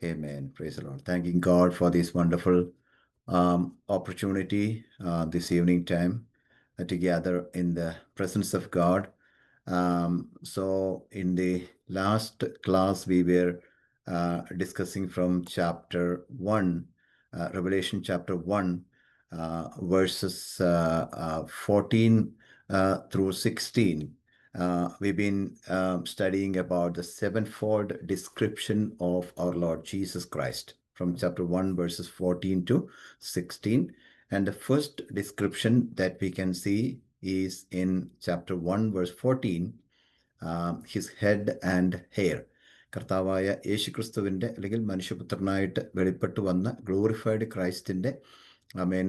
Amen. Praise the Lord. Thanking God for this wonderful opportunity this evening time to gather in the presence of God. So in the last class, we were discussing from chapter 1, Revelation chapter 1, verses 14 through 16. We've been studying about the sevenfold description of our Lord Jesus Christ from chapter 1, verses 14 to 16. And the first description that we can see is in chapter 1, verse 14, his head and hair. കർത്താവായ യേശുക്രിസ്തുവിൻ്റെ അല്ലെങ്കിൽ മനുഷ്യപുത്രനായിട്ട് വെളിപ്പെട്ടു വന്ന glorified ക്രൈസ്റ്റിൻ്റെ ആമേൻ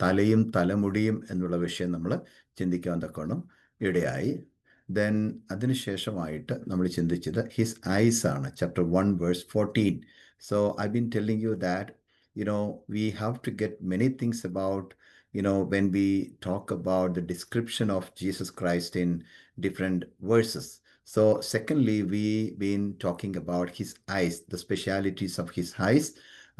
തലയും തലമുടിയും എന്നുള്ള വിഷയം നമ്മൾ ചിന്തിക്കാൻ തക്കോണം ഇടയായി. ദെൻ അതിനുശേഷമായിട്ട് നമ്മൾ ചിന്തിച്ചത് ഹിസ് ഐസ് ആണ്, chapter 1 verse 14. So I been telling you that we have to get many things about when we talk about the description of Jesus Christ in different verses. So secondly, we've been talking about his eyes, the specialities of his eyes,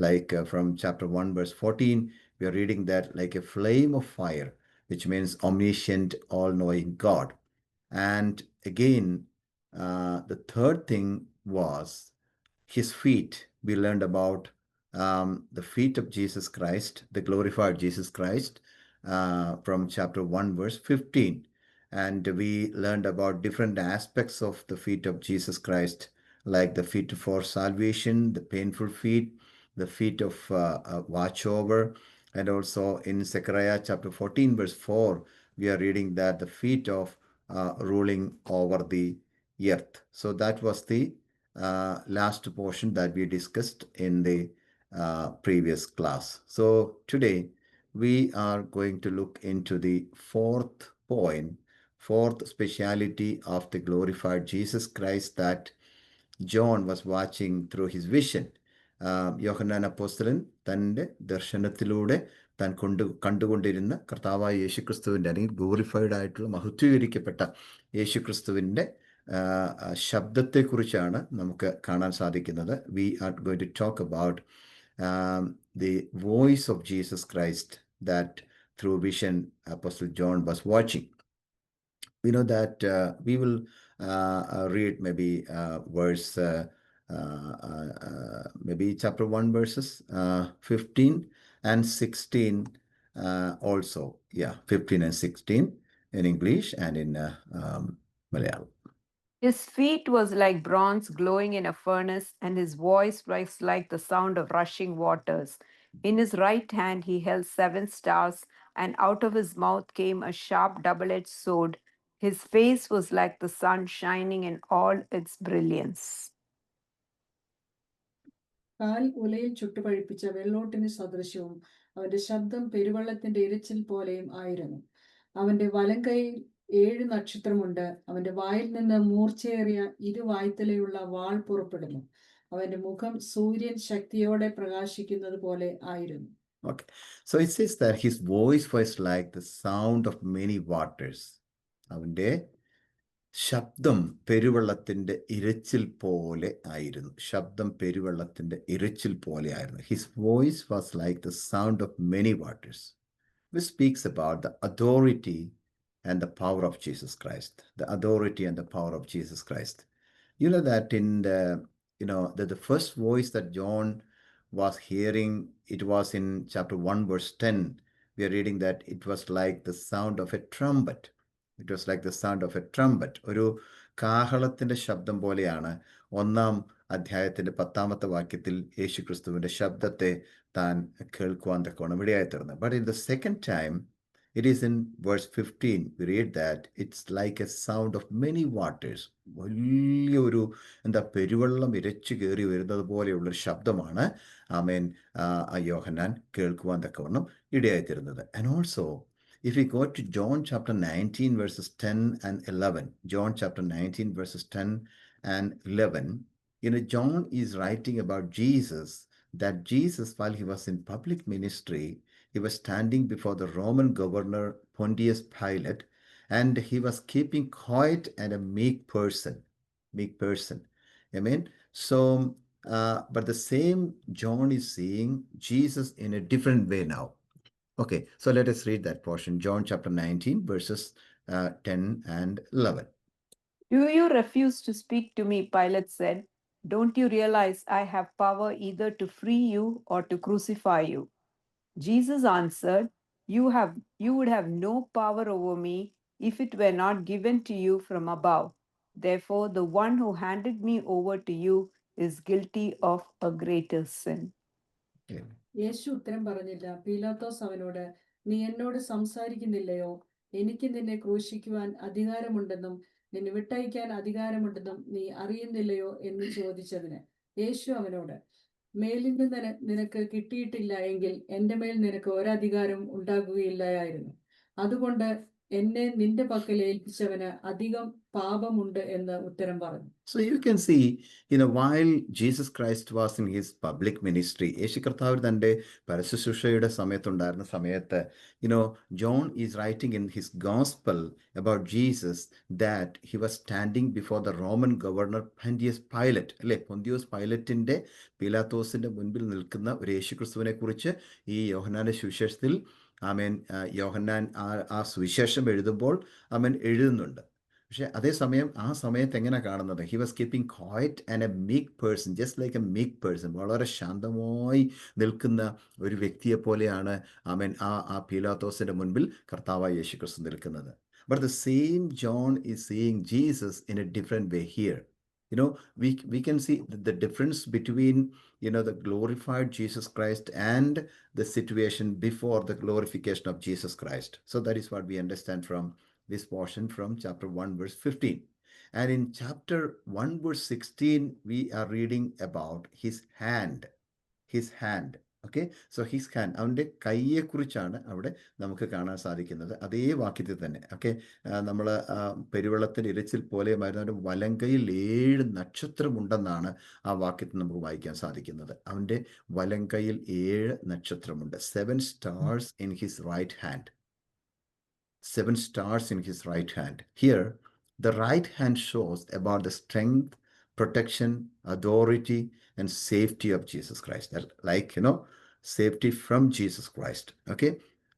like from chapter 1 verse 14, we are reading that like a flame of fire, which means omniscient, all-knowing God. And again, the third thing was his feet. We learned about the feet of Jesus Christ, the glorified Jesus Christ, from chapter 1 verse 15. And we learned about different aspects of the feet of Jesus Christ, like the feet for salvation, the painful feet, the feet of watchover. And also in Zechariah chapter 14 verse 4, we are reading that the feet of ruling over the earth. So that was the last portion that we discussed in the previous class. So today we are going to look into the fourth point, fourth speciality of the glorified Jesus Christ that John was watching through his vision. യോഹന്നാൻ അപ്പോസ്തലൻ തൻ്റെ ദർശനത്തിലൂടെ താൻ കണ്ടുകൊണ്ടിരുന്ന കർത്താവായ യേശുക്രിസ്തുവിൻ്റെ അല്ലെങ്കിൽ glorified ആയിട്ടുള്ള മഹത്വീകരിക്കപ്പെട്ട യേശുക്രിസ്തുവിൻ്റെ ശബ്ദത്തെക്കുറിച്ചാണ് നമുക്ക് കാണാൻ സാധിക്കുന്നത്. We are going to talk about the voice of Jesus Christ that through vision Apostle John was watching. We know that we will read maybe verse maybe chapter 1 verses 15 and 16 also. Yeah, 15 and 16 in English and in Malayalam. His feet was like bronze glowing in a furnace, and his voice was like the sound of rushing waters. In his right hand he held 7 stars, and out of his mouth came a sharp double-edged sword. His face was like the sun shining in all its brilliance. കാൽ ഉലയിൽ ചുട്ടുപഴിപ്പിച്ച വെള്ളോട്ടിന് സദൃശ്യവും അവന്റെ ശബ്ദം പെരുവെള്ളത്തിന്റെ ഇരച്ചിൽ പോലെയും ആയിരുന്നു. അവന്റെ വലങ്കൈയിൽ 7 നക്ഷത്രമുണ്ട്. അവന്റെ വായിൽ നിന്ന് മൂർച്ചയേറിയ ഇരുവായ്ത്തലയുള്ള വാൾ പുറപ്പെടുന്നു. അവന്റെ മുഖം സൂര്യൻ ശക്തിയോടെ പ്രകാശിക്കുന്നത് പോലെ ആയിരുന്നു. Okay, so it says that his voice was like the sound of many waters. അവന്റെ ശബ്ദം പെരുവെള്ളത്തിന്റെ ഇരച്ചിൽ പോലെ ആയിരുന്നു. ശബ്ദം പെരുവെള്ളത്തിന്റെ ഇരച്ചിൽ പോലെ ആയിരുന്നു. His voice was like the sound of many waters, which speaks about the authority and the power of Jesus Christ. The authority and the power of Jesus Christ. You know that in the first voice that John was hearing, it was in chapter 1 verse 10. We are reading that it was like the sound of a trumpet. It was like the sound of a trumpet. ഒരു കാഹളത്തിന്റെ ശബ്ദം പോലെയാണ് 1-ാം അധ്യായത്തിന്റെ 10-ാമത്തെ വാക്യത്തിൽ യേശുക്രിസ്തുവിന്റെ ശബ്ദത്തെ താൻ കേൾക്കുവാൻ തക്കോണം ഇടയായി തീർന്നത്. But in the second time, it is in verse 15, we read that it's like a sound of many waters. വലിയൊരു പെരുവെള്ളം ഇരച്ചു കയറി വരുന്നത് പോലെയുള്ളൊരു ശബ്ദമാണ് ആമേൻ യോഹന്നാൻ കേൾക്കുവാൻ തക്കവണ്ണം ഇടയായിത്തീരുന്നത്. And also, if we go to John chapter 19 verses 10 and 11, John chapter 19 verses 10 and 11, John is writing about Jesus, that Jesus, while he was in public ministry, he was standing before the Roman governor Pontius Pilate, and he was keeping quiet and a meek person. Amen. So But the same John is seeing Jesus in a different way now. Okay, so let us read that portion. John chapter 19, verses 10 and 11. Do you refuse to speak to me? Pilate said. Don't you realize I have power either to free you or to crucify you? Jesus answered, you would have no power over me if it were not given to you from above. Therefore, the one who handed me over to you is guilty of a greater sin. Okay. യേശു ഉത്തരം പറഞ്ഞില്ല. പീലാത്തോസ് അവനോട്, നീ എന്നോട് സംസാരിക്കുന്നില്ലയോ? എനിക്ക് നിന്നെ ക്രൂശിക്കുവാൻ അധികാരമുണ്ടെന്നും നിന്നെ വിട്ടയക്കാൻ അധികാരമുണ്ടെന്നും നീ അറിയുന്നില്ലയോ എന്ന് ചോദിച്ചതിന് യേശു അവനോട്, മേലിൽ നിന്ന് നിനക്ക് കിട്ടിയിട്ടില്ല എങ്കിൽ എൻ്റെ മേൽ നിനക്ക് ഒരധികാരം ഉണ്ടാകുകയില്ലായിരുന്നു. അതുകൊണ്ട് എന്നെ നിന്റെ പക്കൽ ഏൽപ്പിച്ചവന് അധികം പാപമുണ്ട് എന്ന് ഉത്തരം പറഞ്ഞു. So you can see, while Jesus Christ was in his public ministry, യേശു കർത്താവ് തൻ്റെ പരശുശ്രൂഷയുടെ സമയത്തുണ്ടായിരുന്ന സമയത്ത്, John is writing in his gospel about Jesus that he was standing before the Roman governor Pontius Pilate, അല്ലെ? പൊന്തിയോസ് പൈലറ്റിന്റെ പീലാത്തോസിന്റെ മുൻപിൽ നിൽക്കുന്ന ഒരു യേശുക്രിസ്തുവിനെ കുറിച്ച് ഈ യോഹന്നാന്റെ സുവിശേഷത്തിൽ യോഹന്നാൻ ആ സുവിശേഷം എഴുതുമ്പോൾ എഴുതുന്നുണ്ട്. പക്ഷെ അതേസമയം ആ സമയത്ത് എങ്ങനെ കാണുന്നത്? He was keeping quiet and A meek person, just like A meek person. വളരെ ശാന്തമായി നിൽക്കുന്ന ഒരു വ്യക്തിയെ പോലെയാണ് ആ പീലാത്തോസിന്റെ മുൻപിൽ കർത്താവായ യേശുക്രിസ്തു നിൽക്കുന്നത്. But the same John is seeing Jesus in a different way here. We can see the difference between the glorified Jesus Christ and the situation before the glorification of Jesus Christ. So that is what we understand from this portion from chapter 1 verse 15. And in chapter 1 verse 16 we are reading about his hand. Okay, so his hand, അവൻ്റെ കൈയെക്കുറിച്ചാണ് അവിടെ നമുക്ക് കാണാൻ സാധിക്കുന്നത്. അതേ വാക്യത്തിൽ തന്നെ. Okay, നമ്മൾ പെരുവെള്ളത്തിൻ്റെ ഇരച്ചിൽ പോലെയുമായിരുന്നു. അവൻ്റെ വലങ്കയിൽ 7 നക്ഷത്രമുണ്ടെന്നാണ് ആ വാക്യത്തിൽ നമുക്ക് വായിക്കാൻ സാധിക്കുന്നത്. അവൻ്റെ വലങ്കയിൽ 7 നക്ഷത്രമുണ്ട്. 7 stars in his right hand. 7 stars in his right hand. Here, the right hand shows about the strength, protection, authority, and safety of Jesus Christ. Like, safety from Jesus Christ. Okay,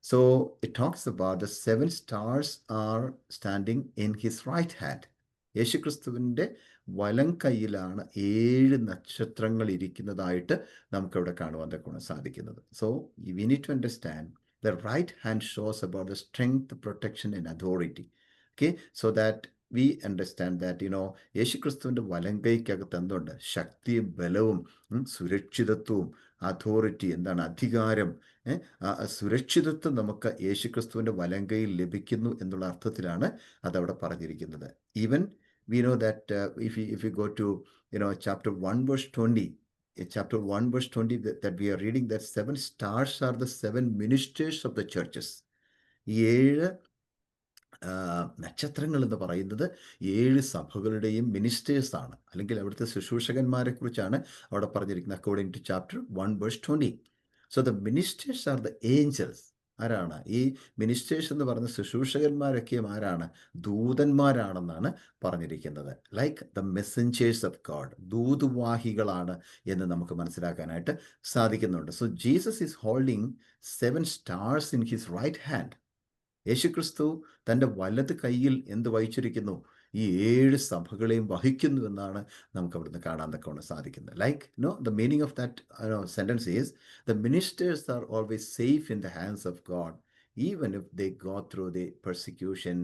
so it talks about the 7 stars are standing in his right hand. യേശുക്രിസ്തുവിൻ്റെ വലം കൈയിലാണ് 7 നക്ഷത്രങ്ങൾ ഇരിക്കുന്നതായിട്ട് നമുക്കവിടെ കാണുവാൻ സാധിക്കുന്നത്. So we need to understand the right hand shows about the strength, protection, and authority. Okay, so that we understand that, യേശുക്രിസ്തുവിൻ്റെ വലങ്കൈക്കകത്ത് എന്തുണ്ട്? ശക്തിയും ബലവും സുരക്ഷിതത്വവും. അതോറിറ്റി എന്താണ്? അധികാരം. സുരക്ഷിതത്വം നമുക്ക് യേശുക്രിസ്തുവിൻ്റെ വലങ്കയിൽ ലഭിക്കുന്നു എന്നുള്ള അർത്ഥത്തിലാണ് അതവിടെ പറഞ്ഞിരിക്കുന്നത്. Even we know that if you go to chapter 1 verse 20, chapter 1 verse 20 that we are reading, that 7 stars are the 7 ministers of the churches. 7 നക്ഷത്രങ്ങൾ എന്ന് പറയുന്നത് 7 സഭകളുടെയും മിനിസ്റ്റേഴ്സ് ആണ്, അല്ലെങ്കിൽ അവിടുത്തെ ശുശ്രൂഷകന്മാരെ കുറിച്ചാണ് അവിടെ പറഞ്ഞിരിക്കുന്നത്. According to chapter 1 verse 20. So the ministers are the angels. ആരാണ് ഈ മിനിസ്റ്റേഴ്സ് എന്ന് പറയുന്ന ശുശ്രൂഷകന്മാരൊക്കെയും ആരാണ്? ദൂതന്മാരാണെന്നാണ് പറഞ്ഞിരിക്കുന്നത്. Like the messengers of God, ദൂതുവാഹികളാണ് എന്ന് നമുക്ക് മനസ്സിലാക്കാനായിട്ട് സാധിക്കുന്നുണ്ട്. So Jesus is holding 7 stars in his right hand. യേശുക്രിസ്തു തൻ്റെ വലത് കൈയിൽ എന്ത് വഹിച്ചിരിക്കുന്നു? ഈ 7 സഭകളെയും വഹിക്കുന്നു എന്നാണ് നമുക്ക് അവിടുന്ന് കാണാൻ സാധിക്കുന്നത്. Like the meaning of that sentence is, the ministers are always safe in the hands of God, even if they go through the persecution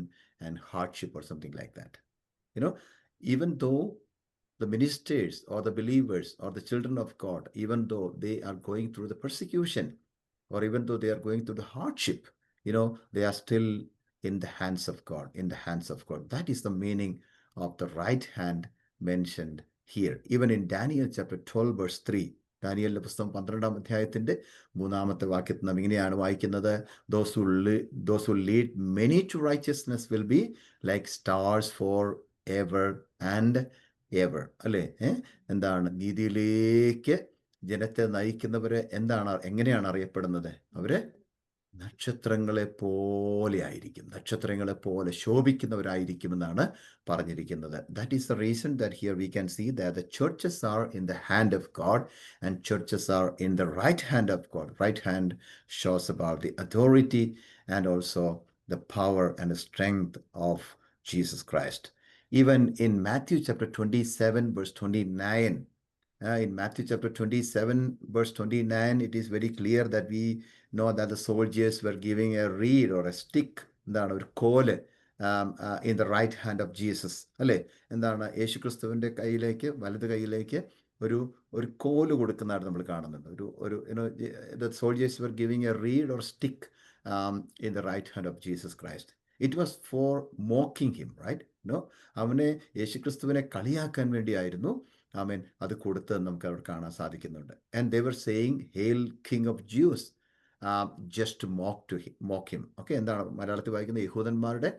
and hardship or something like that. Even though the ministers or the believers or the children of God, even though they are going through the persecution, or even though they are going through the hardship, they are still in the hands of God, in the hands of God. That is the meaning of the right hand mentioned here. Even in Daniel chapter 12 verse 3, ദാനിയേലിന്റെ പുസ്തകം 12-ാം അധ്യായത്തിന്റെ 3-ാമത്തെ വാക്യത്തിൽ നാം ഇങ്ങനെയാണ് വായിക്കുന്നത്, those who lead many to righteousness will be like stars for ever and ever. അല്ലേ? എന്താണ്? നീതിയിലേക്ക് ജനത്തെ നയിക്കുന്നവരെ എങ്ങനെയാണ് അറിയപ്പെടുന്നത്? അവര് നക്ഷത്രങ്ങളെ പോലെ ആയിരിക്കും, നക്ഷത്രങ്ങളെ പോലെ ശോഭിക്കുന്നവരായിരിക്കുമെന്നാണ് പറഞ്ഞിരിക്കുന്നത്. That is the reason that here we can see that the churches are in the hand of God and churches are in the right hand of God. Right hand shows about the authority and also the power and the strength of Jesus Christ. Even in Matthew chapter 27, verse 29, in Matthew chapter 27, verse 29, it is very clear that we know that the soldiers were giving a reed or a stick, എന്താണ് ഒരു കോല്, in the right hand of Jesus. അല്ലേ? എന്താണ് യേശു ക്രിസ്തുവിൻ്റെ കയ്യിലേക്ക്, വലത് കയ്യിലേക്ക് ഒരു കോല് കൊടുക്കുന്നതായിട്ട് നമ്മൾ കാണുന്നുണ്ട്. ഒരു the soldiers were giving a reed or stick in the right hand of Jesus Christ. It was for mocking him, right? No, അവനെ യേശുക്രിസ്തുവിനെ കളിയാക്കാൻ വേണ്ടിയായിരുന്നു ആമേൻ അത് കൊടുത്തതെന്ന് നമുക്ക് അവിടെ കാണാൻ സാധിക്കുന്നുണ്ട്. And they were saying, "Hail King of Jews," just to mock him. Okay, എന്താണ് മലയാളത്തിൽ വായിക്കുന്നത്? യഹൂദന്മാരുടെ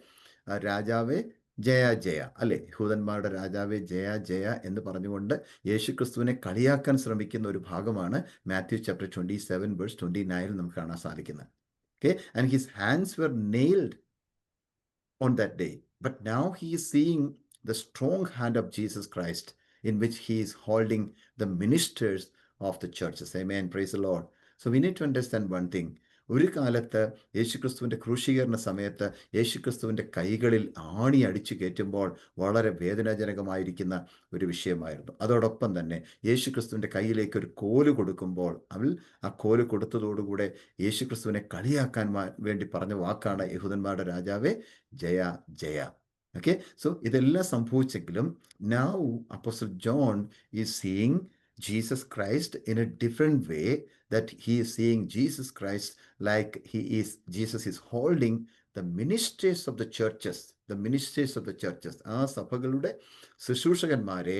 രാജാവേ ജയ ജയ, അല്ലേ? യഹൂദന്മാരുടെ രാജാവേ ജയ ജയ എന്ന് പറഞ്ഞുകൊണ്ട് യേശുക്രിസ്തുവിനെ കളിയാക്കാൻ ശ്രമിക്കുന്ന ഒരു ഭാഗമാണ് മാത്യു ചാപ്റ്റർ 27 വേഴ്സ് 29 നമുക്ക് കാണാൻ സാധിക്കുന്നത്. Okay, and his hands were nailed on that day. But now he is seeing the strong hand of Jesus Christ in which he is holding the ministers of the churches. Amen. Praise the Lord. So we need to understand one thing. ഒരു കാലത്ത് യേശുക്രിസ്തുവിൻ്റെ ക്രൂശീകരണ സമയത്ത് യേശുക്രിസ്തുവിൻ്റെ കൈകളിൽ ആണി അടിച്ചു കയറ്റുമ്പോൾ വളരെ വേദനാജനകമായിരിക്കുന്ന ഒരു വിഷയമായിരുന്നു. അതോടൊപ്പം തന്നെ യേശുക്രിസ്തുവിൻ്റെ കയ്യിലേക്ക് ഒരു കോല് കൊടുക്കുമ്പോൾ ആ കോല് കൊടുത്തതോടുകൂടെ യേശുക്രിസ്തുവിനെ കളിയാക്കാൻ വേണ്ടി പറഞ്ഞ വാക്കാണ് യഹൂദന്മാരുടെ രാജാവേ ജയ ജയ. ഓക്കെ, സോ ഇതെല്ലാം സംഭവിച്ചെങ്കിലും now Apostle John is seeing Jesus Christ in a different way, that he is seeing Jesus Christ like Jesus is holding the ministers of the churches, the ministers of the churches. ആ സഭകളുടെ ശുശ്രൂഷകന്മാരെ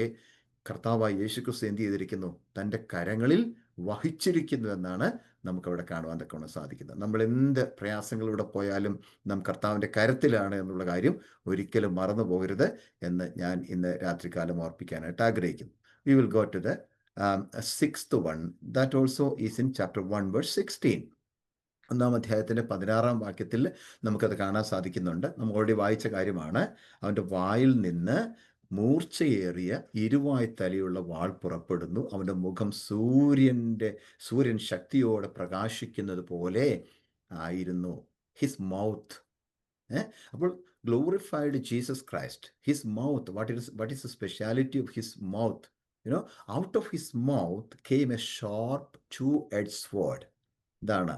കർത്താവായ യേശുക്രിസ്തു എന്ത് ചെയ്തിരിക്കുന്നു? തൻ്റെ കരങ്ങളിൽ വഹിച്ചിരിക്കുന്നു എന്നാണ് നമുക്കവിടെ കാണുവാൻ തക്കവണ്ണം സാധിക്കുന്നത്. നമ്മൾ എന്ത് പ്രയാസങ്ങളിലൂടെ പോയാലും നാം കർത്താവിൻ്റെ കരത്തിലാണ് എന്നുള്ള കാര്യം ഒരിക്കലും മറന്നു പോകരുത് എന്ന് ഞാൻ ഇന്ന് രാത്രികാലം ഓർപ്പിക്കാനായിട്ട് ആഗ്രഹിക്കുന്നു. We will go to the sixth one. That also is in chapter 1 verse 16. 1-ാം അധ്യായത്തിൻ്റെ 16-ാം വാക്യത്തിൽ നമുക്കത് കാണാൻ സാധിക്കുന്നുണ്ട്. നമ്മൾ ഓൾറെഡി വായിച്ച കാര്യമാണ്. അവൻ്റെ വായിൽ നിന്ന് മൂർച്ചയേറിയ ഇരുവായ് തലയുള്ള വാൾ പുറപ്പെടുന്നു. അവൻ്റെ മുഖം സൂര്യൻ ശക്തിയോടെ പ്രകാശിക്കുന്നത് പോലെ ആയിരുന്നു. His mouth. അപ്പോൾ glorified Jesus Christ, his mouth, what is the speciality of his mouth? Out of his mouth came a sharp two-edged sword. ഇതാണ്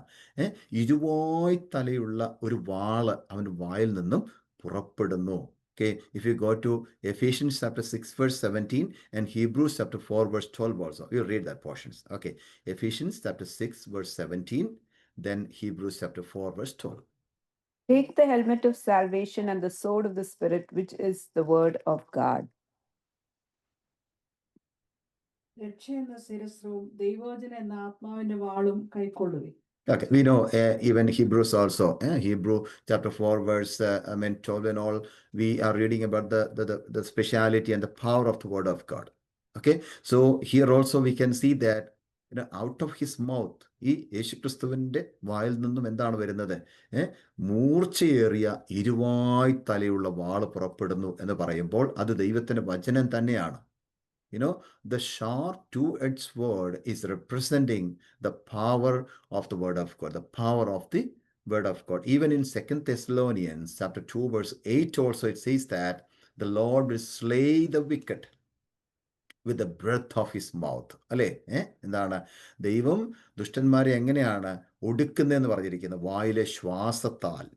ഇരുവായ് തലയുള്ള ഒരു വാള് അവൻ്റെ വായിൽ നിന്നും പുറപ്പെടുന്നു. Okay, if you go to Ephesians chapter 6 verse 17 and Hebrews chapter 4 verse 12 also, you read that portions. Okay, Ephesians chapter 6 verse 17, then Hebrews chapter 4 verse 12. Take the helmet of salvation and the sword of the Spirit, which is the word of God. രക്ഷ എന്ന ശിരസ്ത്രവും ദൈവവചനം എന്ന ആത്മാവിന്റെ വാളും കൈക്കൊള്ളുവിൻ. Okay, we know even Hebrews also, Hebrew chapter 4 verse 12 and all, we are reading about the speciality and the power of the word of God. Okay, so here also we can see that out of his mouth, ഈ യേശുക്രിസ്തുവിൻ്റെ വായിൽ നിന്നും എന്താണ് വരുന്നത്? മൂർച്ചയേറിയ ഇരുവായ് തലയുള്ള വാള് പുറപ്പെടുന്നു എന്ന് പറയുമ്പോൾ അത് ദൈവത്തിൻ്റെ വചനം തന്നെയാണ്. The sharp two-edged sword is representing the power of the word of God, the power of the word of God. Even in 2 Thessalonians chapter 2 verse 8 also it says that the Lord will slay the wicked with the breath of his mouth. അല്ലേ? എന്താണ്? ദൈവം ദുഷ്ടന്മാരെ എങ്ങനെയാണ് ഒടുക്കുന്നതെന്ന് പറഞ്ഞിരിക്കുന്നത്? വായിലെ ശ്വാസത്താൽ.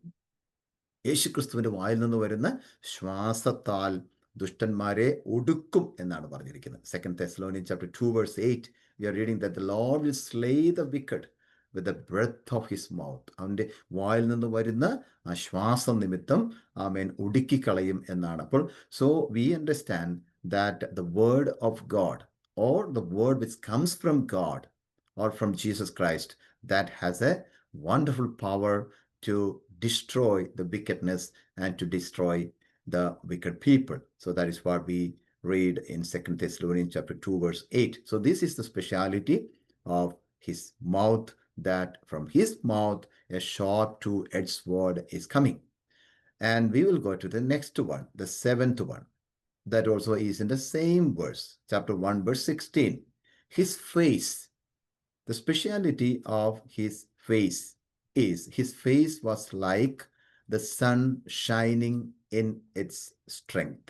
യേശുക്രിസ്തുവിൻ്റെ വായിൽ നിന്ന് വരുന്ന ശ്വാസത്താൽ ദുഷ്ടന്മാരെ ഒടുക്കും എന്നാണ് പറഞ്ഞിരിക്കുന്നത്. 2 Thessalonians chapter 2 verse 8, we are reading that the Lord will slay the wicked with the breath of his mouth. അവൻ്റെ വായിൽ നിന്ന് വരുന്ന ആ ശ്വാസം നിമിത്തം ആമേൻ ഒടുക്കിക്കളയും എന്നാണ്. അപ്പോൾ so we understand that the word of God, or the word which comes from God or from Jesus Christ, that has a wonderful power to destroy the wickedness and to destroy the wicked people. So that is what we read in 2 Thessalonians chapter 2 verse 8. So this is the speciality of his mouth, that from his mouth a sharp two-edged sword is coming. And we will go to the next one, the seventh one. That also is in the same verse, chapter 1, verse 16. His face, the speciality of his face is his face was like the sun shining in its strength.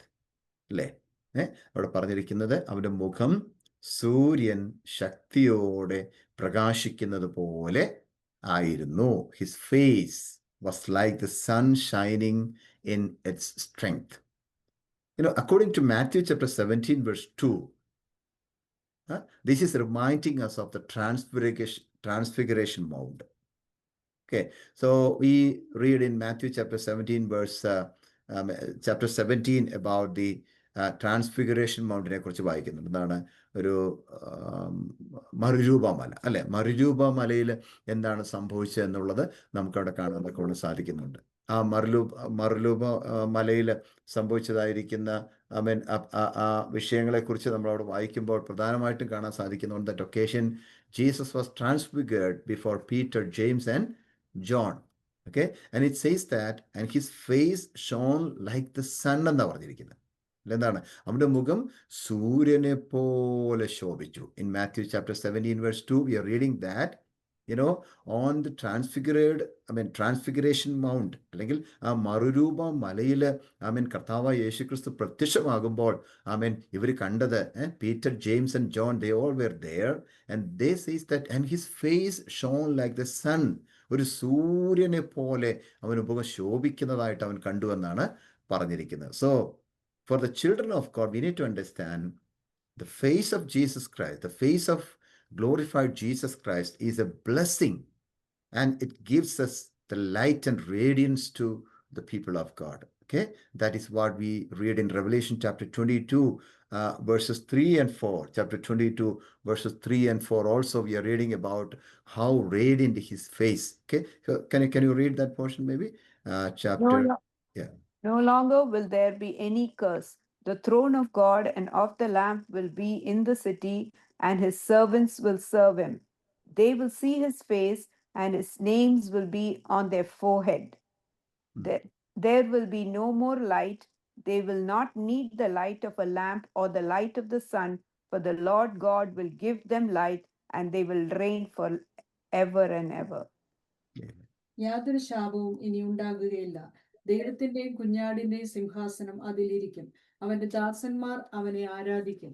അല്ലേ? അവിടെ പറഞ്ഞിരിക്കുന്നത് അവന്റെ മുഖം സൂര്യൻ ശക്തിയോടെ പ്രകാശിക്കുന്നത് പോലെ ആയിരുന്നു. His face was like the sun shining in its strength. According to Matthew chapter 17, verse 2, this is reminding us of the transfiguration mount. Okay, so we read in Matthew chapter 17, chapter 17 about the transfiguration mountain കുറിച്ച് വായിക്കുന്നുണ്ട്. എന്താണ് ഒരു മറുരൂപമല അല്ലെ? മറുരൂപമലയിൽ എന്താണ് സംഭവിച്ചത് എന്നുള്ളത് നമുക്കവിടെ കാണാൻ സാധിക്കുന്നുണ്ട്. ആ മറുരൂപ മലയിൽ സംഭവിച്ചതായിരിക്കുന്ന ആ വിഷയങ്ങളെക്കുറിച്ച് നമ്മളവിടെ വായിക്കുമ്പോൾ പ്രധാനമായിട്ടും കാണാൻ സാധിക്കുന്നുണ്ട്. That occasion Jesus was transfigured before Peter, James and John. Okay, and it says that and his face shone like the sun എന്നാ പറഞ്ഞിരിക്കുന്നത്. എന്താണ്? അവന്റെ മുഖം സൂര്യനെ പോലെ ശോഭിച്ചു. In Matthew chapter 17 verse 2 we are reading that on the transfiguration mount അല്ലെങ്കിൽ ആ മറുരൂപ മലയിൽ കർത്താവായ യേശുക്രിസ്തു പ്രത്യക്ഷമാകുമ്പോൾ ഇവർ കണ്ടത് Peter, James and John, they all were there and they says that and his face shone like the sun. ഒരു സൂര്യനെ പോലെ അവന് മുഖം ശോഭിക്കുന്നതായിട്ട് അവൻ കണ്ടു എന്നാണ് പറഞ്ഞിരിക്കുന്നത്. So for the children of God, we need to understand the face of Jesus Christ, the face of glorified Jesus Christ is a blessing, and it gives us the light and radiance to the people of God. Okay, that is what we read in Revelation chapter 22, verses 3 and 4. Chapter 22, verses 3 and 4. Also, we are reading about how radiant his face. Okay, so can you read that portion maybe? No longer will there be any curse. The throne of God and of the Lamb will be in the city, and his servants will serve him. They will see his face, and his names will be on their forehead. There will be no more light. They will not need the light of a lamp or the light of the sun, for the Lord God will give them light, and they will reign forever and ever. യാതൊരു ശാപവും ഇനി ഉണ്ടാകുകയില്ല. ദൈവത്തിന്റെയും കുഞ്ഞാടിന്റെയും സിംഹാസനം അതിലിരിക്കും. അവന്റെ ദാസന്മാർ അവനെ ആരാധിക്കും.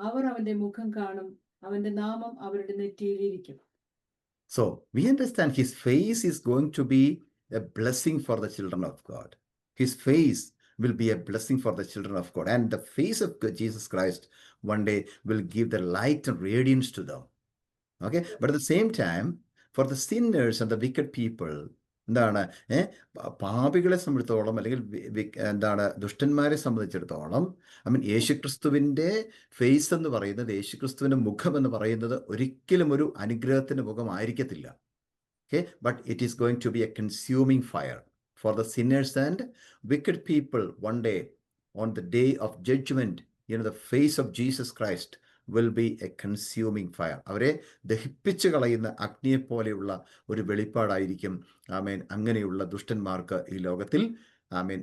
അവർ അവന്റെ മുഖം കാണും. അവന്റെ നാമം അവരുടെ നെറ്റിയിലിരിക്കും. So we understand his face is going to be a blessing for the children of God. His face will be a blessing for the children of God, and the face of Jesus Christ one day will give the light and radiance to them. Okay, but at the same time, for the sinners and the wicked people, എന്താണ് പാപികളെ സംബന്ധിച്ചിടത്തോളം അല്ലെങ്കിൽ എന്താണ് ദുഷ്ടന്മാരെ സംബന്ധിച്ചിടത്തോളം യേശുക്രിസ്തുവിൻ്റെ face എന്ന് പറയുന്നത്, യേശുക്രിസ്തുവിൻ്റെ മുഖം എന്ന് പറയുന്നത് ഒരിക്കലും ഒരു അനുഗ്രഹത്തിൻ്റെ മുഖമായിരിക്കത്തില്ല. Okay, but it is going to be a consuming fire for the sinners and wicked people. One day, on the day of judgment, the face of Jesus Christ will be a consuming fire. അവരെ ദഹിപ്പിച്ച് കളയുന്ന അഗ്നിയെ പോലെയുള്ള ഒരു വെളിപ്പാടായിരിക്കും അങ്ങനെയുള്ള ദുഷ്ടന്മാർക്ക് ഈ ലോകത്തിൽ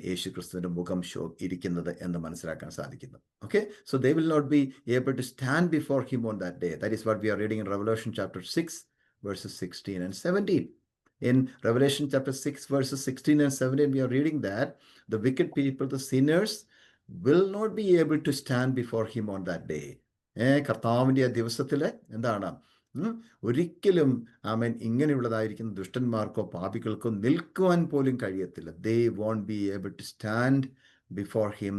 യേശുക്രിസ്തുവിന്റെ മുഖം ഇരിക്കുന്നത് എന്ന് മനസ്സിലാക്കാൻ സാധിക്കുന്നു. Okay, so they will not be able to stand before him on that day. That is what we are reading in Revelation chapter 6 verses 16 and 17. In Revelation chapter 6 verses 16 and 17 we are reading that the wicked people, the sinners, will not be able to stand before him on that day. കർത്താവിൻ്റെ ആ ദിവസത്തിൽ എന്താണ് ഒരിക്കലും ഇങ്ങനെയുള്ളതായിരിക്കുന്ന ദുഷ്ടന്മാർക്കോ പാപികൾക്കോ നിൽക്കുവാൻ പോലും കഴിയത്തില്ല. They won't be able to stand before him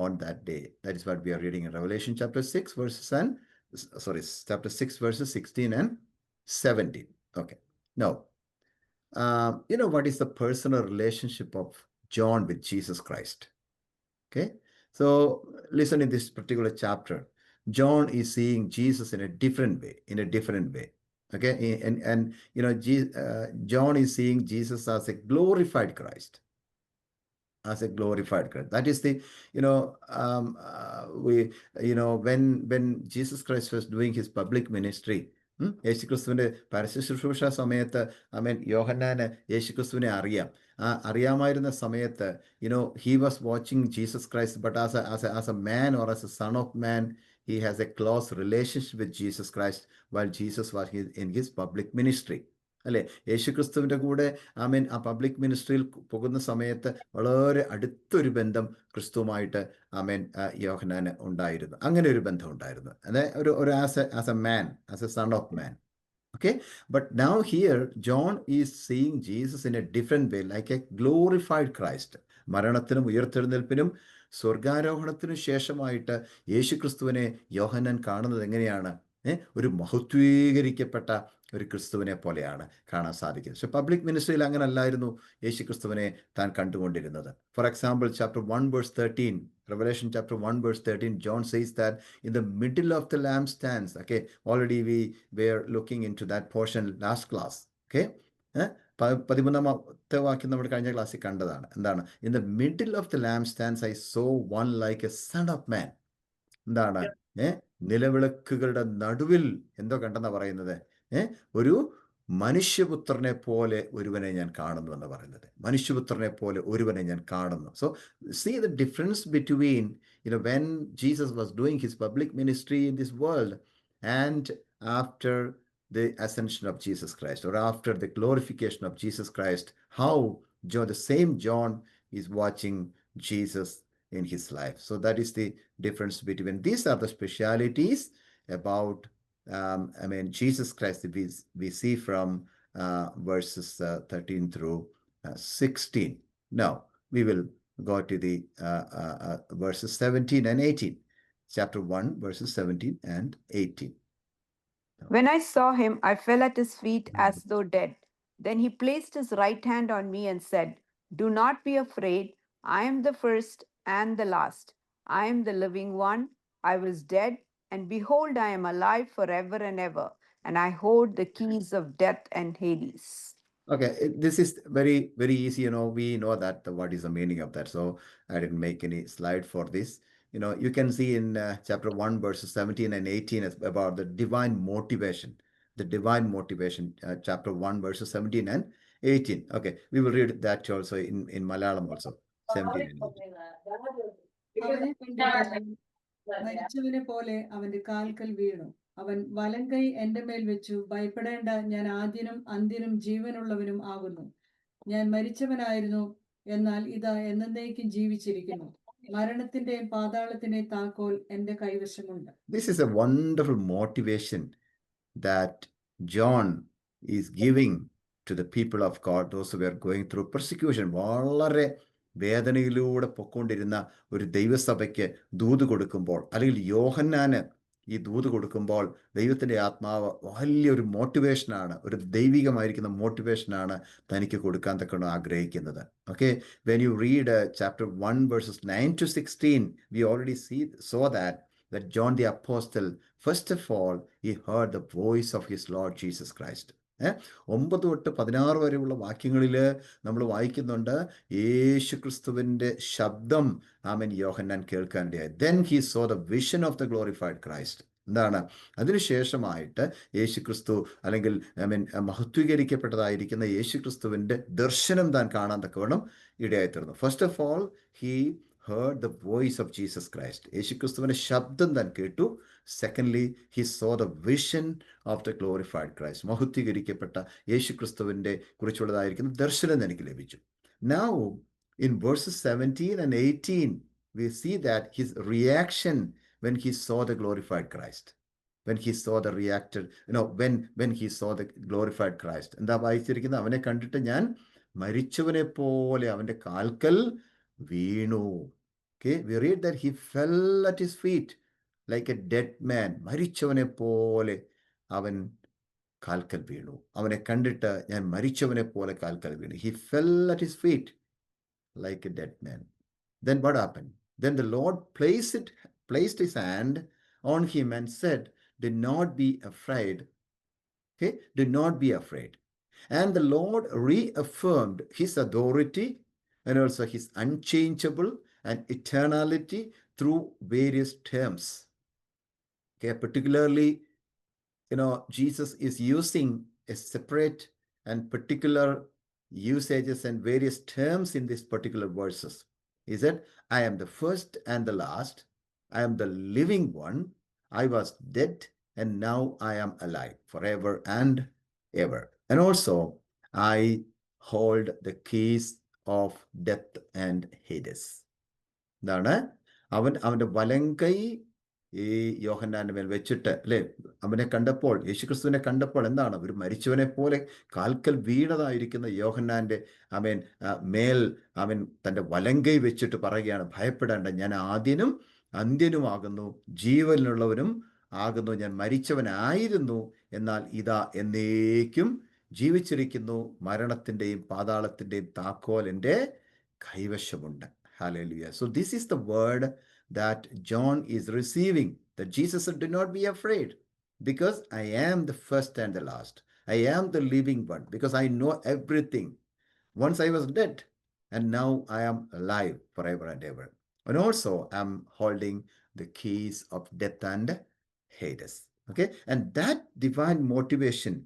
on that day. That is what we are reading in Revelation chapter 6 chapter 6 verses 16 and 17. Okay, now what is the personal relationship of John with Jesus Christ? Okay, so listen, in this particular chapter John is seeing Jesus in a different way. Okay, and John is seeing Jesus as a glorified Christ. That is the when Jesus Christ was doing his public ministry, യേശുക്രിസ്തുവിൻ്റെ പരസ്യ ശുശ്രൂഷ സമയത്ത് യോഹന്നാന് യേശുക്രിസ്തുവിനെ അറിയാം. അറിയാമായിരുന്ന സമയത്ത് he was watching Jesus Christ, but as a man or as a son of man, he has a close relationship with Jesus Christ while Jesus was in his public ministry. അല്ലേ? യേശുക്രിസ്തുവിൻ്റെ കൂടെ ആ പബ്ലിക് മിനിസ്ട്രിയിൽ പോകുന്ന സമയത്ത് വളരെ അടുത്തൊരു ബന്ധം ക്രിസ്തുവുമായിട്ട് യോഹന്നാന് ഉണ്ടായിരുന്നു. അങ്ങനെ ഒരു ബന്ധം ഉണ്ടായിരുന്നു. അതായത് ഒരു as a man, as a son of man. Okay, but now here John is seeing Jesus in a different way, like a glorified Christ. മരണത്തിനും ഉയർത്തെഴുന്നേൽപ്പിനും സ്വർഗാരോഹണത്തിനും ശേഷമായിട്ട് യേശുക്രിസ്തുവിനെ യോഹന്നാൻ കാണുന്നത് എങ്ങനെയാണ്? ഒരു മഹത്വീകരിക്കപ്പെട്ട ഒരു ക്രിസ്തുവിനെ പോലെയാണ് കാണാൻ സാധിക്കുന്നത്. പക്ഷെ പബ്ലിക് മിനിസ്ട്രിയിൽ അങ്ങനെ അല്ലായിരുന്നു യേശുക്രിസ്തുവിനെ താൻ കണ്ടുകൊണ്ടിരുന്നത്. For example, chapter 1 verse 13, Revelation chapter 1 verse 13, John says that in the middle of the lampstands, okay, already we were looking into that portion last class, okay, 13ാമത്തെ വാക്യം നമ്മൾ കഴിഞ്ഞ ക്ലാസ്സിൽ കണ്ടതാണ്. എന്താണ്? in the middle of the lampstands I saw one like a son of man. എന്താണ്? നിലവിളക്കുകളുടെ നടുവിൽ എന്തോ കണ്ടെന്നാ പറയുന്നത്? ഒരു മനുഷ്യപുത്രനെ പോലെ ഒരുവനെ ഞാൻ കാണുന്നു എന്ന് പറയുന്നത്. മനുഷ്യപുത്രനെ പോലെ ഒരുവനെ ഞാൻ കാണുന്നു. So see the difference between when Jesus was doing his public ministry in this world and after the ascension of Jesus Christ, or after the glorification of Jesus Christ, how the same John is watching Jesus in his life. So that is the difference between. These are the specialities about Jesus Christ we see from verses 13 through 16. Now we will go to the verses 17 and 18. Chapter 1 verses 17 and 18. When I saw him, I fell at his feet as though dead. Then he placed his right hand on me and said, "Do not be afraid. I am the first and the last. I am the living one. I was dead, and behold, I am alive forever and ever, and I hold the keys of death and Hades." Okay, this is very, very easy. We know that what is the meaning of that. So I didn't make any slide for this. You can see in chapter 1 verses 17 and 18 about the divine motivation. The divine motivation, chapter 1 verses 17 and 18. Okay, we will read that also in Malayalam also. 17 and 18. അവനെ കണ്ടിട്ട് മരിച്ചവനെ പോലെ അവന്റെ കാൽക്കൽ വീണു. അവൻ വലങ്കൈ എന്റെ മേൽ വെച്ചു, ഭയപ്പെടേണ്ട, ഞാൻ ആദ്യനും അന്ത്യനും ജീവനുള്ളവനും ആകുന്നു. ഞാൻ മരിച്ചവനായിരുന്നു, എന്നാൽ ഇതാ എന്നേക്കും ജീവിച്ചിരിക്കുന്നു. മരണത്തിന്റെയും പാതാളത്തിന്റെയും താക്കോൽ എന്റെ കൈവശമുണ്ട്. This is a wonderful motivation that John is giving to the people of God, those who were going through persecution. വളരെ വേദനയിലൂടെ പൊക്കൊണ്ടിരുന്ന ഒരു ദൈവസഭയ്ക്ക് ദൂത് കൊടുക്കുമ്പോൾ, അല്ലെങ്കിൽ യോഹന്നാന് ഈ ദൂത് കൊടുക്കുമ്പോൾ ദൈവത്തിൻ്റെ ആത്മാവ് വലിയൊരു മോട്ടിവേഷനാണ്, ഒരു ദൈവികമായിരിക്കുന്ന മോട്ടിവേഷനാണ് തനിക്ക് കൊടുക്കാൻ തക്കണം ആഗ്രഹിക്കുന്നത്. Okay, when you read chapter 1 verses 9 to 16, we already saw that John the Apostle, first of all, he heard the voice of his Lord Jesus Christ. 9 തൊട്ട് 16 വരെയുള്ള വാക്യങ്ങളിൽ നമ്മൾ വായിക്കുന്നുണ്ട്, യേശു ക്രിസ്തുവിൻ്റെ ശബ്ദം യോഹന്നാൻ കേൾക്കാനിടയായി. Then he saw the vision of the glorified Christ. എന്താണ്? അതിനുശേഷമായിട്ട് യേശു ക്രിസ്തു, അല്ലെങ്കിൽ മഹത്വീകരിക്കപ്പെട്ടതായിരിക്കുന്ന യേശു ക്രിസ്തുവിൻ്റെ ദർശനം താൻ കാണാൻ തക്കവണ്ണം ഇടയായിത്തീർന്നു. First of all he heard the voice of Jesus Christ. യേശു ക്രിസ്തുവിൻ്റെ ശബ്ദം താൻ കേട്ടു. Secondly, he saw the vision of the glorified Christ. മഹത്വീകരിക്കപ്പെട്ട യേശു ക്രിസ്തുവിൻ്റെ കുറിച്ചുള്ളതായിരിക്കുന്ന ദർശനം എനിക്ക് ലഭിച്ചു. Now in verses 17 and 18 we see that his reaction when he saw the glorified Christ, when he saw the reacted, when he saw the glorified Christ, എന്താ വായിച്ചിരിക്കുന്നത്? അവനെ കണ്ടിട്ട് ഞാൻ മരിച്ചവനെ പോലെ അവൻ്റെ കാൽക്കൽ വീണു. Okay, we read that he fell at his feet like a dead man. മരിച്ചവനെ പോലെ അവൻ കാൽക്കൽ വീണു. അവനെ കണ്ടിട്ട് ഞാൻ മരിച്ചവനെ പോലെ കാൽക്കൽ വീണു. He fell at his feet like a dead man. Then what happened? Then the Lord placed his hand on him and said, "Do not be afraid." Okay, do not be afraid. And the Lord reaffirmed his authority and also his unchangeable and eternality through various terms. Okay, particularly Jesus is using a separate and particular usages and various terms in these particular verses. He said, I am the first and the last. I am the living one. I was dead and now I am alive forever and ever. And also, I hold the keys of death and Hades. എന്താണ് അവന്റെ വലങ്കൈ ഈ യോഹന്നാന്റെ മേൽ വെച്ചിട്ട്, അല്ലെ, അവനെ കണ്ടപ്പോൾ, യേശുക്രിസ്തുവിനെ കണ്ടപ്പോൾ എന്താണ്, ഒരു മരിച്ചവനെ പോലെ കാൽക്കൽ വീണതായിരിക്കുന്ന യോഹന്നാന്റെ മേൽ അവൻ തന്റെ വലങ്കൈ വെച്ചിട്ട് പറയുകയാണ്, ഭയപ്പെടേണ്ട, ഞാൻ ആദ്യനും അന്ത്യനുമാകുന്നു, ജീവനുള്ളവനും ആകുന്നു, ഞാൻ മരിച്ചവനായിരുന്നു, എന്നാൽ ഇതാ എന്നേക്കും ജീവിച്ചിരിക്കുന്നു, മരണത്തിന്റെയും പാതാളത്തിന്റെയും താക്കോൽ എൻ്റെ കൈവശമുണ്ട്. Hallelujah. So this is the word that John is receiving, that Jesus said, do not be afraid, because I am the first and the last. I am the living one, because I know everything. Once I was dead, and now I am alive forever and ever. And also I'm holding the keys of death and Hades. Okay. And that divine motivation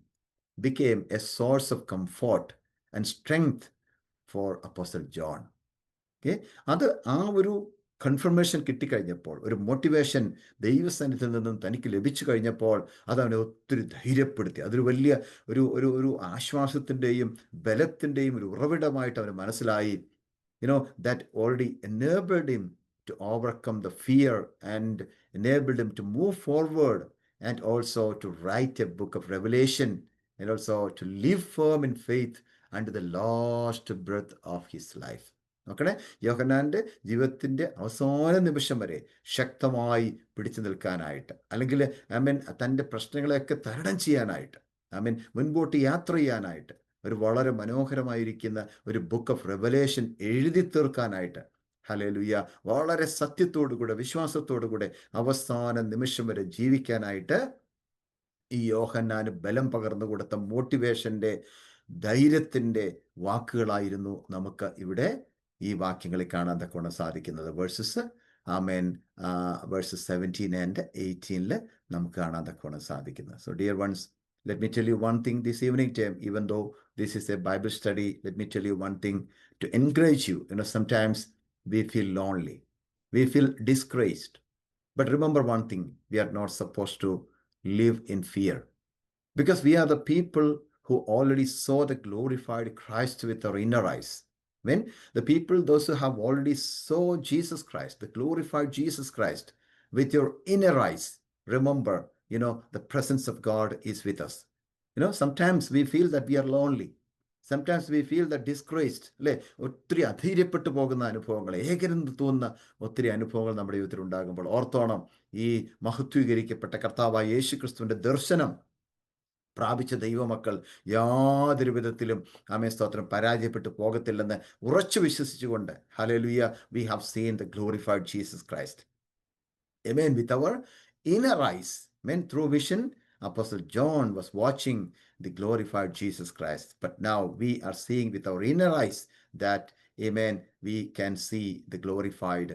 became a source of comfort and strength for Apostle John. അത് ആ ഒരു confirmation കിട്ടിക്കഴിഞ്ഞപ്പോൾ, ഒരു motivation ദൈവസ്ഥാനത്തിൽ നിന്നും തനിക്ക് ലഭിച്ചു കഴിഞ്ഞപ്പോൾ അത് അവനെ ഒത്തിരി ധൈര്യപ്പെടുത്തി. അതൊരു വലിയ ഒരു ആശ്വാസത്തിൻ്റെയും ബലത്തിൻ്റെയും ഒരു ഉറവിടമായിട്ട് അവന് മനസ്സിലായി. That already enabled him to overcome the fear and enabled him to move forward, and also to write a book of Revelation, and also to live firm in faith unto the last breath of his life. നോക്കണേ, യോഹന്നാന്റെ ജീവിതത്തിന്റെ അവസാന നിമിഷം വരെ ശക്തമായി പിടിച്ചു നിൽക്കാനായിട്ട്, അല്ലെങ്കിൽ തൻ്റെ പ്രശ്നങ്ങളെയൊക്കെ തരണം ചെയ്യാനായിട്ട്, മുൻപോട്ട് യാത്ര ചെയ്യാനായിട്ട്, ഒരു വളരെ മനോഹരമായിരിക്കുന്ന ഒരു ബുക്ക് ഓഫ് റെവലേഷൻ എഴുതി തീർക്കാനായിട്ട്, ഹല്ലേലൂയ, വളരെ സത്യത്തോടുകൂടെ വിശ്വാസത്തോടുകൂടെ അവസാന നിമിഷം വരെ ജീവിക്കാനായിട്ട് ഈ യോഹന്നാന് ബലം പകർന്നു കൊടുത്ത മോട്ടിവേഷന്റെ, ധൈര്യത്തിന്റെ വാക്കുകളായിരുന്നു നമുക്ക് ഇവിടെ ഈ വാക്യങ്ങളിൽ കാണാൻ തക്കവണ്ണം സാധിക്കുന്നത്. വേഴ്സസ് 17 and 18 നമുക്ക് കാണാൻ തക്കവണ്ണം സാധിക്കുന്നത്. So dear ones, let me tell you one thing this evening time, even though this is a Bible study, let me tell you one thing to encourage you. Sometimes we feel lonely, we feel disgraced, but remember one thing, we are not supposed to live in fear, because we are the people who already saw the glorified Christ with our inner eyes. When the people, those who have already saw Jesus Christ, the glorified Jesus Christ with your inner eyes, remember, the presence of God is with us. Sometimes we feel that we are lonely. Sometimes we feel that disgraced, അല്ലെ, ഒത്തിരി അധൈര്യപ്പെട്ടു പോകുന്ന അനുഭവങ്ങൾ, ഏകരെന്ന് തോന്നുന്ന ഒത്തിരി അനുഭവങ്ങൾ നമ്മുടെ ജീവിതത്തിൽ ഉണ്ടാകുമ്പോൾ ഓർത്തോണം, ഈ മഹത്വീകരിക്കപ്പെട്ട കർത്താവായ യേശുക്രിസ്തുവിന്റെ ദർശനം പ്രാപിച്ച ദൈവമക്കൾ യാതൊരു വിധത്തിലും സ്തോത്രം പരാജയപ്പെട്ടു പോകത്തില്ലെന്ന് ഉറച്ചു വിശ്വസിച്ചുകൊണ്ട്, hallelujah, we have seen the glorified Jesus Christ. Amen. With our inner eyes, through vision, Apostle John was watching the glorified Jesus Christ. But now we are seeing with our inner eyes that, amen, we can see the glorified,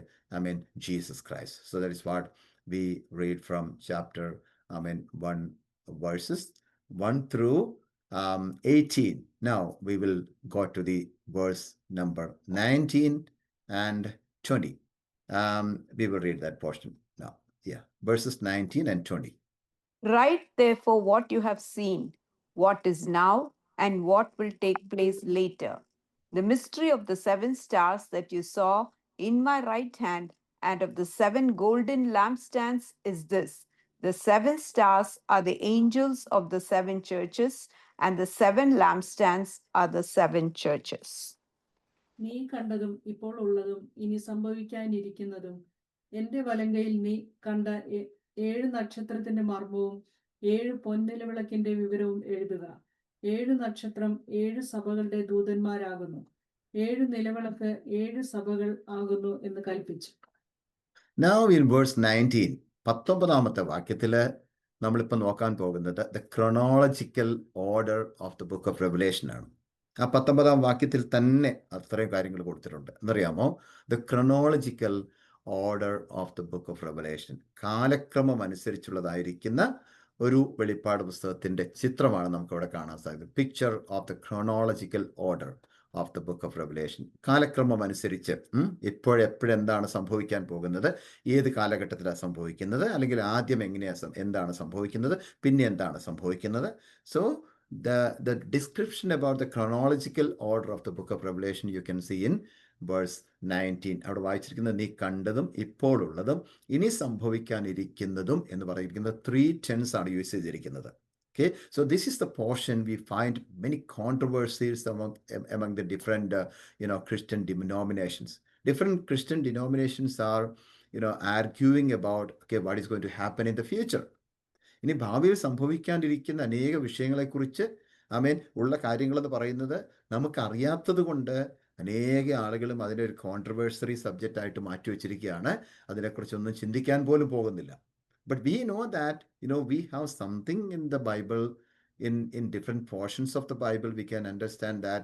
Jesus Christ. So that is what we read from chapter 1 verses 1 through 18. Now we will go to the verse number 19 and 20. We will read that portion now. Yeah, verses 19 and 20. Write therefore what you have seen, what is now, and what will take place later. The mystery of the 7 stars that you saw in my right hand and of the 7 golden lampstands is this: the 7 stars are the angels of the 7 churches, and the 7 lampstands are the 7 churches. നീ കണ്ടതും ഇപ്പോൾ ഉള്ളതും ഇനി സംഭവിക്കാനിരിക്കുന്നതും, എന്റെ വലങ്കയിൽ നീ കണ്ട 7 നക്ഷത്രത്തിന്റെ മർമ്മവും 7 പൊൻനിലവിളക്കിന്റെ വിവരവും എഴുതുക. 7 നക്ഷത്രം 7 സഭകളുടെ ദൂതന്മാരാകുന്നു, 7 നിലവിളക്ക് 7 സഭകൾ ആകുന്നു എന്ന് കൽപ്പിച്ചു. Now in verse 19, 19ാമത്തെ വാക്യത്തില് നമ്മളിപ്പോൾ നോക്കാൻ പോകുന്നത് the chronological order of the book of Revelation ആണ്. ആ 19ാം വാക്യത്തിൽ തന്നെ അത്രയും കാര്യങ്ങൾ കൊടുത്തിട്ടുണ്ട്. എന്നറിയാമോ? The chronological order of the book of Revelation, കാലക്രമം അനുസരിച്ചുള്ളതായിരിക്കുന്ന ഒരു വെളിപ്പാട് പുസ്തകത്തിൻ്റെ ചിത്രമാണ് നമുക്കവിടെ കാണാൻ സാധിക്കുന്നത്. Picture of the chronological order of the book of Revelation. കാലക്രമം അനുസരിച്ച് എപ്പോഴെന്താണ് സംഭവിക്കാൻ പോകുന്നത്, ഏത് കാലഘട്ടത്തിലാണ് സംഭവിക്കുന്നത്, അല്ലെങ്കിൽ ആദ്യം എന്താണ് സംഭവിക്കുന്നത്, പിന്നെ എന്താണ് സംഭവിക്കുന്നത്. So the description about the chronological order of the book of Revelation you can see in verse 19. അവിടെ വായിച്ചിരിക്കുന്നത് നീ കണ്ടതും ഇപ്പോൾ ഉള്ളതും ഇനി സംഭവിക്കാനിരിക്കുന്നതും എന്ന് പറയുന്നത് 3 tense ആണ് യൂസ് ചെയ്തിരിക്കുന്നത്. Okay, so this is the portion we find many controversies among the different Christian denominations. Different Christian denominations are arguing about what is going to happen in the future. ഇനി ഭാവിയിൽ സംഭവിക്കാണ്ടിരിക്കുന്ന അനേക വിഷയങ്ങളെക്കുറിച്ച് ഉള്ള കാര്യങ്ങളെന്ന് പറയുന്നത് നമുക്കറിയാത്തത് കൊണ്ട് അനേക ആളുകളും അതിനെ ഒരു കോൺട്രവേഴ്സറി സബ്ജക്റ്റ് ആയിട്ട് മാറ്റിവെച്ചിരിക്കുകയാണ്. അതിനെക്കുറിച്ചൊന്നും ചിന്തിക്കാൻ പോലും പോകുന്നില്ല. But we know that, we have something in the Bible, in different portions of the Bible, we can understand that,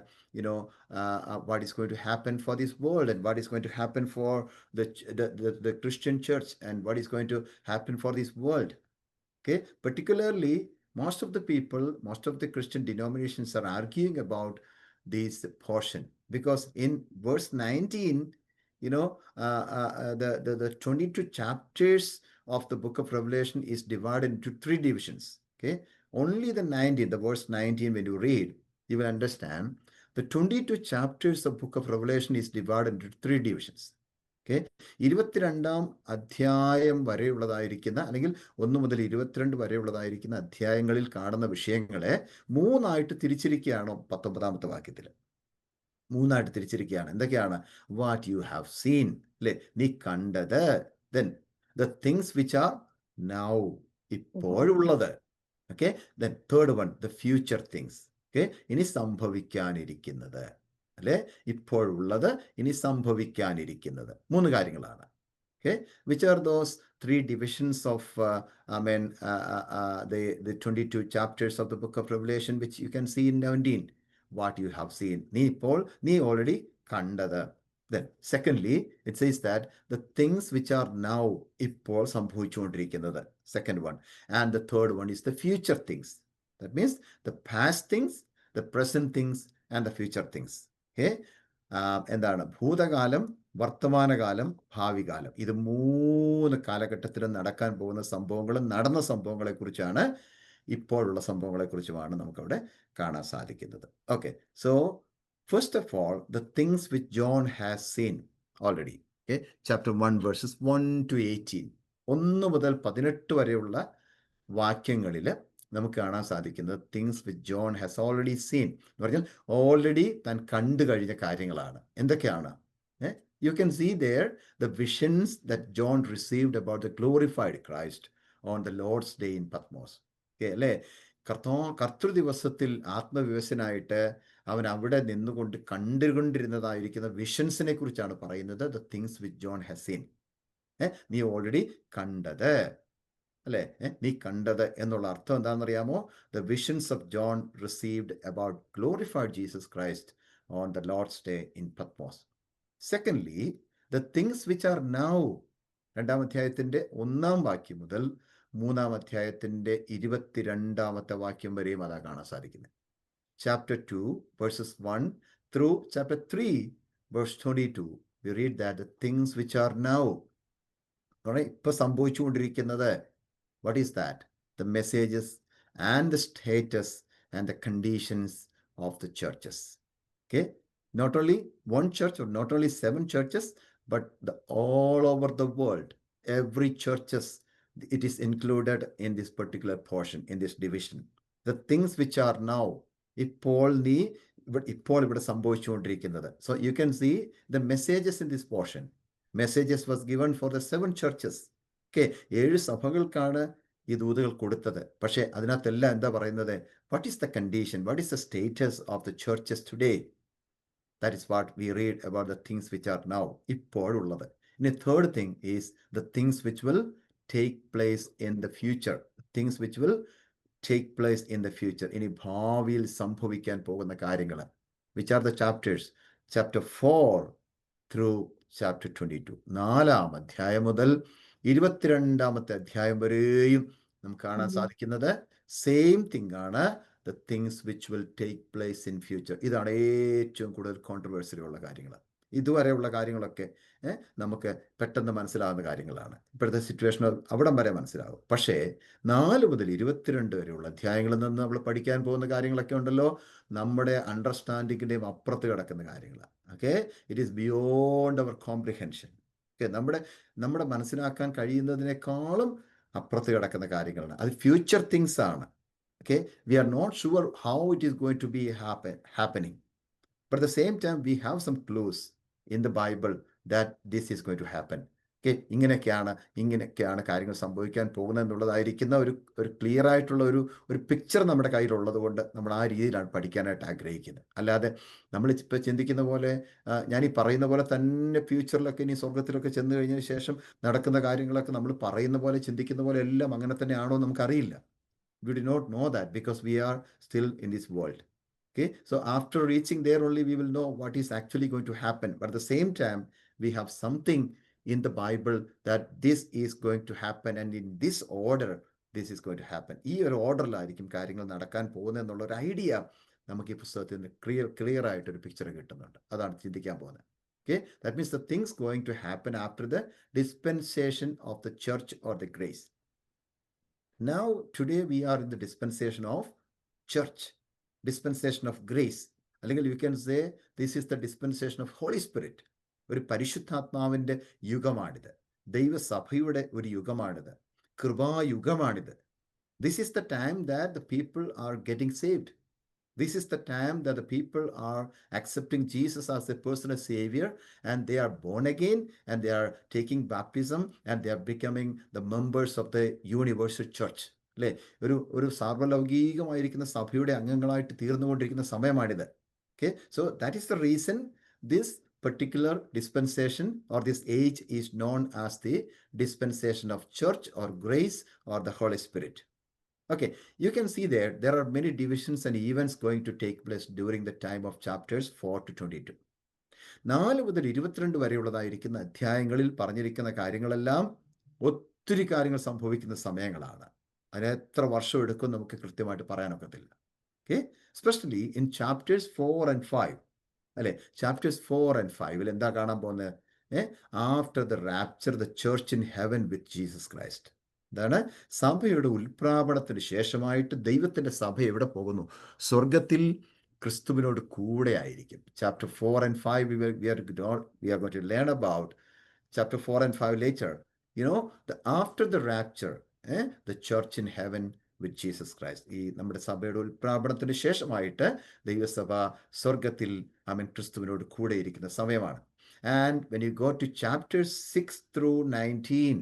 what is going to happen for this world and what is going to happen for the Christian church and what is going to happen for this world. Okay, particularly most of the people, most of the Christian denominations are arguing about this portion because in verse 19, the 22 chapters of the book of Revelation is divided into 3 divisions. Okay, only the verse 19, when you read, you will understand the 22 chapters of book of Revelation is divided into 3 divisions. Okay, 22 അധ്യായം വരെയുള്ളതായിരിക്കുന്ന അല്ലെങ്കിൽ 1 മുതൽ 22 വരെയുള്ളതായിരിക്കുന്ന അധ്യായങ്ങളിൽ കാണുന്ന വിഷയങ്ങളെ 3 തിരിച്ചിരിക്കുകയാണോ 19ാമത്തെ വാക്യത്തിൽ 3 തിരിച്ചിരിക്കുകയാണ്. എന്തൊക്കെയാണ്? What you have seen, അല്ലേ, നീ കണ്ടത്. Then the things which are now, ഇപ്പോഴുള്ളത്. Okay, then third one the future things. Okay, ഇനി സംഭവിക്കാനിരിക്കുന്നത്, അല്ലെ, ഇപ്പോഴുള്ളത് ഇനി സംഭവിക്കാനിരിക്കുന്നത്. 3 കാര്യങ്ങളാണ്. Okay, which are those 3 divisions of the 22 chapters of the book of Revelation, which you can see in 19. What you have seen, നീ already കണ്ടത്. Then secondly, it says that the things which are now, ഇപ്പോൾ സംഭവിച്ചുകൊണ്ടിരിക്കുന്നത്, second one. And the third one is the future things. That means the past things, the present things and the future things. എന്താണ്? ഭൂതകാലം, വർത്തമാനകാലം, ഭാവികാലം. ഇത് 3 കാലഘട്ടത്തിലും നടക്കാൻ പോകുന്ന സംഭവങ്ങളും നടന്ന സംഭവങ്ങളെക്കുറിച്ചാണ്, ഇപ്പോഴുള്ള സംഭവങ്ങളെക്കുറിച്ചുമാണ് നമുക്കവിടെ കാണാൻ സാധിക്കുന്നത്. Okay, so first of all the things which John has seen already. Chapter 1 versus 1 to 18, 1 മുതൽ 18 വരെയുള്ള വാക്യങ്ങളിൽ നമുക്ക് കാണാൻ സാധിക്കുന്നത് things which John has already seen എന്ന് പറഞ്ഞാൽ ഓൾറെഡി താൻ കണ്ടു കഴിഞ്ഞ കാര്യങ്ങളാണ്. എന്തൊക്കെയാണ്? You can see there the visions that John received about the glorified Christ on the Lord's day in Patmos. അല്ലേ, കർത്തൃ ദിവസത്തിൽ ആത്മവിവശനായിട്ട് അവൻ അവിടെ നിന്നുകൊണ്ട് കണ്ടുകൊണ്ടിരുന്നതായിരിക്കുന്ന വിഷൻസിനെ കുറിച്ചാണ് പറയുന്നത്. The things which John has seen, നീ ഓൾറെഡി കണ്ടത്, അല്ലേ, നീ കണ്ടത് എന്നുള്ള അർത്ഥം എന്താണെന്നറിയാമോ? The visions of John received about glorified Jesus Christ on the Lord's day in Patmos. Secondly the things which are now, 2-ാം അധ്യായത്തിൻ്റെ 1-ാം വാക്യം മുതൽ 3-ാം അധ്യായത്തിൻ്റെ 22-ാമത്തെ വാക്യം വരെയും അതാ കാണാൻ സാധിക്കുന്നത്. Chapter 2 verses 1 through chapter 3 verse 22, we read that the things which are now, ഇപ്പൊ സംഭവിച്ചുകൊണ്ടിരിക്കുന്നത്, what is that? The messages and the status and the conditions of the churches. Okay, not only one church or not only 7 churches, but all over the world, every churches, it is included in this particular portion, in this division. The things which are now, ഇപ്പോൾ ഇവിടെ സംഭവിച്ചുകൊണ്ടിരിക്കുന്നത്. So you can see the messages in this portion. Messages was given for the 7 churches. Okay, 7 സഭകൾക്കാണ് ഈ ദൂതുകൾ കൊടുത്തത്. പക്ഷേ അതിനകത്തെല്ലാം എന്താ പറയുന്നത്? What is the condition? What is the status of the churches today? That is what we read about the things which are now, ഇപ്പോഴുള്ളത്. And the third thing is the things which will take place in the future. Things which will take place in the future. ഇനി ഭാവിയിൽ സംഭവിക്കാൻ പോകുന്ന കാര്യങ്ങൾ. Which are the chapters? Chapter 4 through chapter 22. 4-ാം അധ്യായം മുതൽ 22-ാമത്തെ അധ്യായം വരെയും നമുക്ക് കാണാൻ സാധിക്കുന്നത് സെയിം തിങ് ആണ്, the things which will take place in future. ഇതാണ് ഏറ്റവും കൂടുതൽ കോൺട്രവേഴ്സി ഉള്ള കാര്യങ്ങൾ. ഇതുവരെയുള്ള കാര്യങ്ങളൊക്കെ നമുക്ക് പെട്ടെന്ന് മനസ്സിലാകുന്ന കാര്യങ്ങളാണ്. ഇപ്പോഴത്തെ സിറ്റുവേഷൻ അവിടം വരെ മനസ്സിലാകും. പക്ഷേ 4 മുതൽ 22 വരെയുള്ള അധ്യായങ്ങളിൽ നിന്ന് നമ്മൾ പഠിക്കാൻ പോകുന്ന കാര്യങ്ങളൊക്കെ ഉണ്ടല്ലോ, നമ്മുടെ അണ്ടർസ്റ്റാൻഡിങ്ങിൻ്റെയും അപ്പുറത്ത് കിടക്കുന്ന കാര്യങ്ങളാണ്. Okay, it is beyond our comprehension. Okay, നമ്മുടെ മനസ്സിലാക്കാൻ കഴിയുന്നതിനേക്കാളും അപ്പുറത്ത് കിടക്കുന്ന കാര്യങ്ങളാണ്. അത് ഫ്യൂച്ചർ തിങ്സ് ആണ്. Okay, we are not sure how it is going to be happening. But at the same time, we have some clues in the Bible that this is going to happen. Okay, ഇങ്ങനെയൊക്കെയാണ് കാര്യങ്ങൾ സംഭവിക്കാൻ പോകുന്നത് എന്നുള്ളതായിരിക്കുന്ന ഒരു clear ആയിട്ടുള്ള ഒരു picture നമ്മുടെ കയ്യിലുള്ളത് കൊണ്ട് നമ്മൾ ആ രീതിയിലാണ് പഠിക്കാനായിട്ട് ആഗ്രഹിക്കുന്നത്. അല്ലാതെ നമ്മൾ ഇപ്പോൾ ചിന്തിക്കുന്ന പോലെ, ഞാൻ ഈ പറയുന്ന പോലെ തന്നെ ഫ്യൂച്ചറിലൊക്കെ ഇനി സ്വർഗത്തിലൊക്കെ ചെന്ന് കഴിഞ്ഞതിന് ശേഷം നടക്കുന്ന കാര്യങ്ങളൊക്കെ നമ്മൾ പറയുന്ന പോലെ ചിന്തിക്കുന്ന പോലെ എല്ലാം അങ്ങനെ തന്നെയാണോ നമുക്കറിയില്ല. We do not know that because we are still in this world. Okay, so after reaching there only we will know what is actually going to happen. But at the same time, we have something in the Bible that this is going to happen, and in this order this is going to happen. ഈ ഒരു ഓർഡറിലായിരിക്കും കാര്യങ്ങൾ നടക്കാൻ പോകുന്നത് എന്നുള്ള ഒരു idea നമുക്ക് ഈ പുസ്തകത്തിൽ നിന്ന് ക്ലിയർ ആയിട്ടൊരു പിക്ചർ കിട്ടുന്നുണ്ട്. അതാണ് ചിന്തിക്കാൻ പോകുന്നത്. Okay, that means the things going to happen after the dispensation of the church or the grace. Now today we are in the dispensation of church, dispensation of grace, അല്ലെങ്കിൽ you can say this is the dispensation of Holy Spirit. ഒരു പരിശുദ്ധാത്മാവിൻ്റെ യുഗമാണിത്. ദൈവസഭയുടെ ഒരു യുഗമാണിത്. കൃപായുഗമാണിത്. This is the time that the people are getting saved. This is the time that the people are accepting Jesus as their personal savior, and they are born again, and they are taking baptism, and they are becoming the members of the universal church. അല്ലേ, ഒരു സാർവലൗകികമായിരിക്കുന്ന സഭയുടെ അംഗങ്ങളായിട്ട് തീർന്നുകൊണ്ടിരിക്കുന്ന സമയമാണിത്. Okay, so that is the reason this particular dispensation or this age is known as the dispensation of church or grace or the Holy Spirit. Okay, you can see there are many divisions and events going to take place during the time of chapters 4 to 22. 4 മുതൽ 22 വരെയുള്ളതായിരിക്കുന്ന അധ്യായങ്ങളിൽ പറഞ്ഞിരിക്കുന്ന കാര്യങ്ങളെല്ലാം ഒത്തിരി കാര്യങ്ങൾ സംഭവിക്കുന്ന സമയങ്ങളാണ്. അതിന് എത്ര വർഷം എടുക്കും നമുക്ക് കൃത്യമായിട്ട് പറയാനൊക്കത്തില്ല. Okay, especially in chapters 4 and 5. അല്ലെ, ചാപ്റ്റേഴ്സ് 4 and 5 എന്താ കാണാൻ പോകുന്നത്? After the rapture the church in heaven with Jesus Christ. എന്താണ്? സഭയുടെ ഉൽപ്രാപണത്തിന് ശേഷമായിട്ട് ദൈവത്തിൻ്റെ സഭ എവിടെ പോകുന്നു? സ്വർഗത്തിൽ ക്രിസ്തുവിനോട് കൂടെ ആയിരിക്കും. Chapter 4 and 5 we are going to learn about chapter 4 and 5 later. You know, after the rapture, the church in heaven with Jesus Christ. ഈ നമ്മുടെ സഭയുടെ ഉൽപ്രാപണത്തിന് ശേഷമായിട്ട് ദൈവസഭ സ്വർഗത്തിൽ ക്രിസ്തുവിനോട് കൂടെ ഇരിക്കുന്ന സമയമാണ്. And when you go to chapters 6 through 19,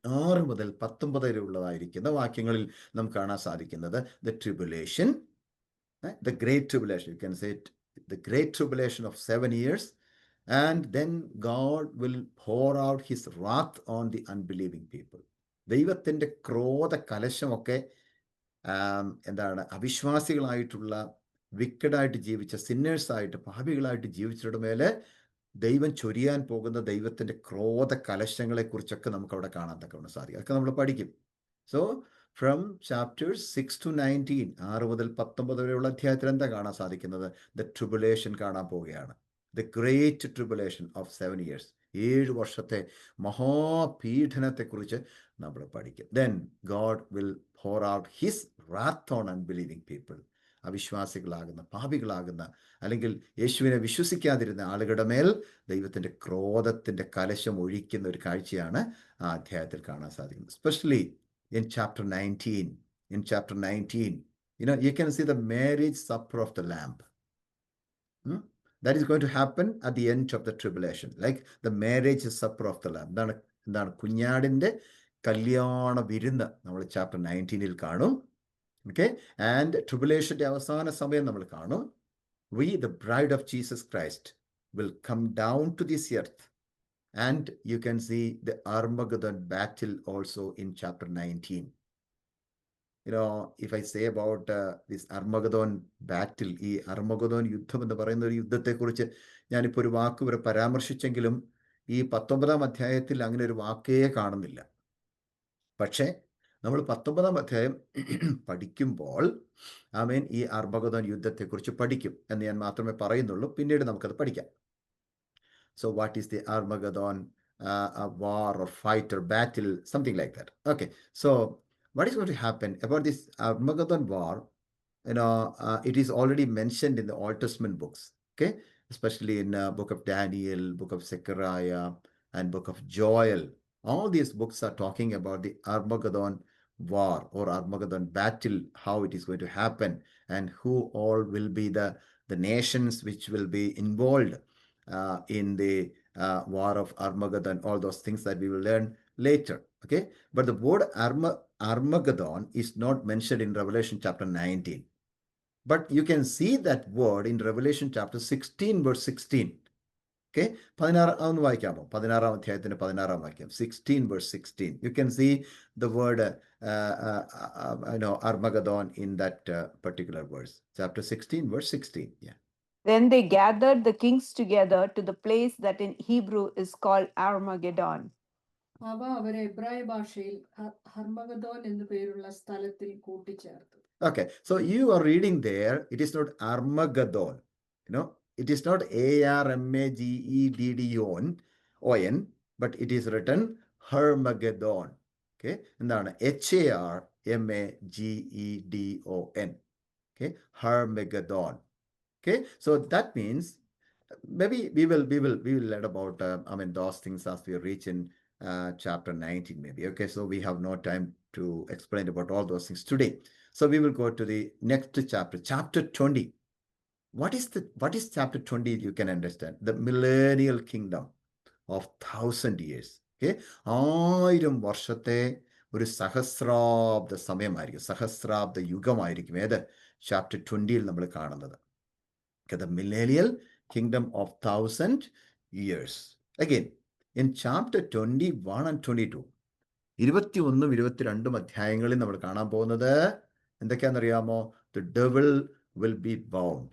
6 മുതൽ 19 വരെയുള്ളതായിരിക്കുന്ന വാക്യങ്ങളിൽ നമുക്ക് കാണാൻ സാധിക്കുന്നത് the tribulation, the great tribulation, you can say it, the great tribulation of 7 years, and then God will pour out his wrath on the unbelieving people. ദൈവത്തിൻ്റെ ക്രോധ കലശമൊക്കെ എന്താണ്, അവിശ്വാസികളായിട്ടുള്ള വിക്കഡായിട്ട് ജീവിച്ച സിന്നേഴ്സായിട്ട് പാപികളായിട്ട് ജീവിച്ചവരുടെ മേലെ ദൈവം ചൊരിയാൻ പോകുന്ന ദൈവത്തിൻ്റെ ക്രോധ കലശങ്ങളെക്കുറിച്ചൊക്കെ നമുക്ക് അവിടെ കാണാൻ തക്കവണ്ണം സാധിക്കും. അതൊക്കെ നമ്മൾ പഠിക്കും. സോ ഫ്രം ചാപ്റ്റേഴ്സ് 6 to 19, 6 മുതൽ 19 വരെയുള്ള അധ്യായത്തിൽ എന്താ കാണാൻ സാധിക്കുന്നത്? ദ ട്രിബുലേഷൻ കാണാൻ പോവുകയാണ്. The great tribulation of 7 years, 7 വർഷത്തെ മഹാപീഡനത്തെക്കുറിച്ച് നമ്മൾ പഠിക്കും. Then God will pour out his wrath on unbelieving people. അവിശ്വാസികളാകുന്ന പാപികളാകുന്ന അല്ലെങ്കിൽ യേശുവിനെ വിശ്വസിക്കാതിരുന്ന ആളുകളുടെ മേൽ ദൈവത്തിൻ്റെ ക്രോധത്തിൻ്റെ കലശം ഒഴിക്കുന്ന ഒരു കാഴ്ചയാണ് ആ അധ്യായത്തിൽ കാണാൻ സാധിക്കുന്നത്. Especially in chapter 19. In chapter 19, you can see the marriage supper of the Lamb. That is going to happen at the end of the tribulation, like the marriage supper of the Lamb. എന്താണ് കുഞ്ഞാടിൻ്റെ കല്യാണ വിരുന്ന് നമ്മൾ chapter 19 കാണും. Okay, and ട്രിബുലേഷൻ്റെ അവസാന സമയം നമ്മൾ കാണും. We, the bride of Jesus Christ, will come down to this earth. And you can see the Armageddon battle also in chapter 19. If I say about this Armageddon battle, ഈ അർമഗദോൻ യുദ്ധം എന്ന് പറയുന്ന ഒരു യുദ്ധത്തെക്കുറിച്ച് ഞാനിപ്പോൾ ഒരു വാക്ക് വരെ പരാമർശിച്ചെങ്കിലും ഈ 19-ാം അധ്യായത്തിൽ അങ്ങനെ ഒരു വാക്കേ കാണുന്നില്ല. പക്ഷേ നമ്മൾ 19-ാം അധ്യായം പഠിക്കുമ്പോൾ ആമേൻ ഈ അർമഗദോൻ യുദ്ധത്തെക്കുറിച്ച് പഠിക്കും എന്ന് ഞാൻ മാത്രമേ പറയുന്നുള്ളൂ. പിന്നീട് നമുക്കത് പഠിക്കാം. So what is the Armageddon a war or fight or battle, something like that. Okay, so what is going to happen about this Armageddon war? It is already mentioned in the Old Testament books, okay, especially in book of Daniel, book of Zechariah, and book of Joel. All these books are talking about the Armageddon war or Armageddon battle, how it is going to happen, and who all will be the nations which will be involved in the war of Armageddon, all those things that we will learn later, okay? But the word Armageddon is not mentioned in Revelation chapter 19. But you can see that word in Revelation chapter 16, verse 16. Okay? 16 വായിക്കാമോ? 16-ാം അധ്യായത്തിന് 16-ാം വാക്യം. 16, verse 16. You can see the word Armageddon in that particular verse. Chapter 16, verse 16. Yeah. Then they gathered the kings together to the place that in Hebrew is called Armageddon. അവ അവരെ എബ്രായ ഭാഷയിൽ ഹർമഗദോൻ എന്നു പേരുള്ള സ്ഥലത്തിൽ കൂട്ടിച്ചേർത്തു. Okay, so you are reading there, it is not Armageddon, it is not Armageddon, but it is written Hermageddon. Okay, എന്താണ്? Harmagedon. Okay, Hermageddon. Okay, so that means maybe we will learn about those things as we reach in chapter 19 maybe. Okay, so we have no time to explain about all those things today. So we will go to the next chapter, chapter 20. What is chapter 20? You can understand the millennial kingdom of 1,000 years. Okay, 1000 വർഷത്തെ ഒരു സഹസ്രാബ്ദ സമയമായിരിക്കും, സഹസ്രാബ്ദ യുഗമായിരിക്കും ഏത് chapter 20-ൽ നമ്മൾ കാണുന്നത്. Okay, the millennial kingdom of 1,000 years. Again, in chapter 21 and 22, 21 22 അധ്യായങ്ങളിൽ നമ്മൾ കാണാൻ പോകുന്നത് എന്തൊക്കെയാണെന്നറിയാമോ? The devil will be bound.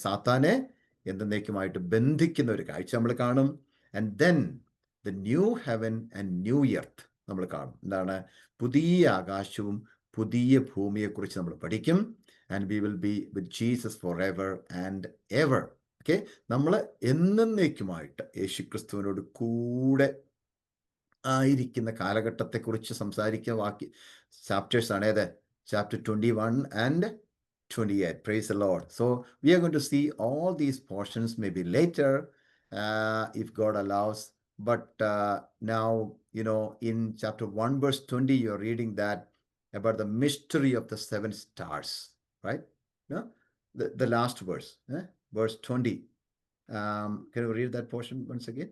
സാത്താനെ എന്നേക്കുമായിട്ട് ബന്ധിക്കുന്ന ഒരു കാഴ്ച നമ്മൾ കാണും. And then the new heaven and new earth നമ്മൾ കാണും. എന്താണ്? പുതിയ ആകാശവും പുതിയ ഭൂമിയെക്കുറിച്ച് നമ്മൾ പഠിക്കും. And we will be with Jesus forever and ever. Okay, നമ്മൾ എന്നേക്കുമായിട്ട് യേശുക്രിസ്തുവിനോട് കൂടെ ആയിരിക്കുന്ന കാലഘട്ടത്തെക്കുറിച്ച് സംസാരിക്കുന്ന ചാപ്റ്റേഴ്സ് ആണ് ഏത്? Chapter 21 and 28. Praise the Lord. So we are going to see all these portions maybe later if God allows. But now, in chapter 1 verse 20, you're reading that about the mystery of the 7 stars, right? The last verse, verse 20. Can you read that portion once again?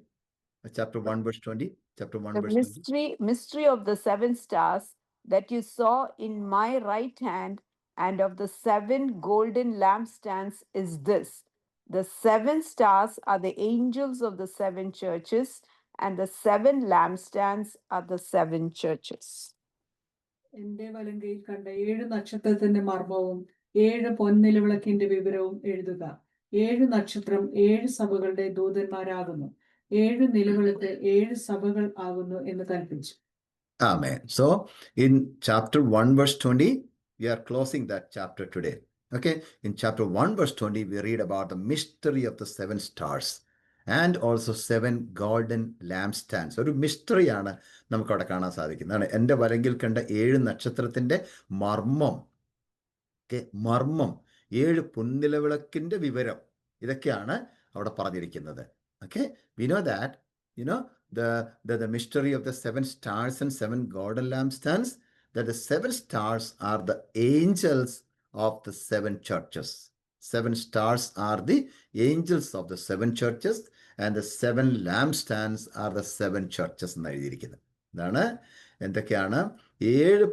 Chapter 1 verse 20. Chapter 1 The verse 20. mystery of the 7 stars that you saw in my right hand and of the 7 golden lampstands is this: the 7 stars are the angels of the 7 churches, and the 7 lampstands are the 7 churches. എന്റെ വലങ്കയിൽ കണ്ട 7 നക്ഷത്രത്തിന്റെ മർമ്മവും 7 പൊൻനിലവിളക്കിന്റെ വിവരവും എഴുതുക. 7 നക്ഷത്രം 7 സഭകളുടെ ദൂതന്മാരാകുന്നു. 7 നിലവിളക്ക് 7 സഭകൾ ആകുന്നു എന്ന് കൽപ്പിച്ചു. Amen. So in chapter 1 verse 20, we are closing that chapter today. Okay, in chapter 1 verse 20, we read about the mystery of the 7 stars and also 7 golden lampstands. ഒരു മിസ്റ്ററിയാണ് നമുക്ക് അവിടെ കാണാൻ സാധിക്കുന്നത്. എൻ്റെ വലങ്കിൽ കണ്ട 7 നക്ഷത്രത്തിൻ്റെ മർമ്മം, മർമ്മം, 7 പൊൻനിലവിളക്കിൻ്റെ വിവരം, ഇതൊക്കെയാണ് അവിടെ പറഞ്ഞിരിക്കുന്നത്. Okay, we know that, the mystery of the 7 stars and 7 golden lampstands, that the 7 stars are the angels of the 7 churches. 7 stars are the angels of the 7 churches, and the 7 lampstands are the 7 churches എന്ന് എഴുതിയിരിക്കുന്നത്. ഇതാണ് എന്തൊക്കെയാണ് 7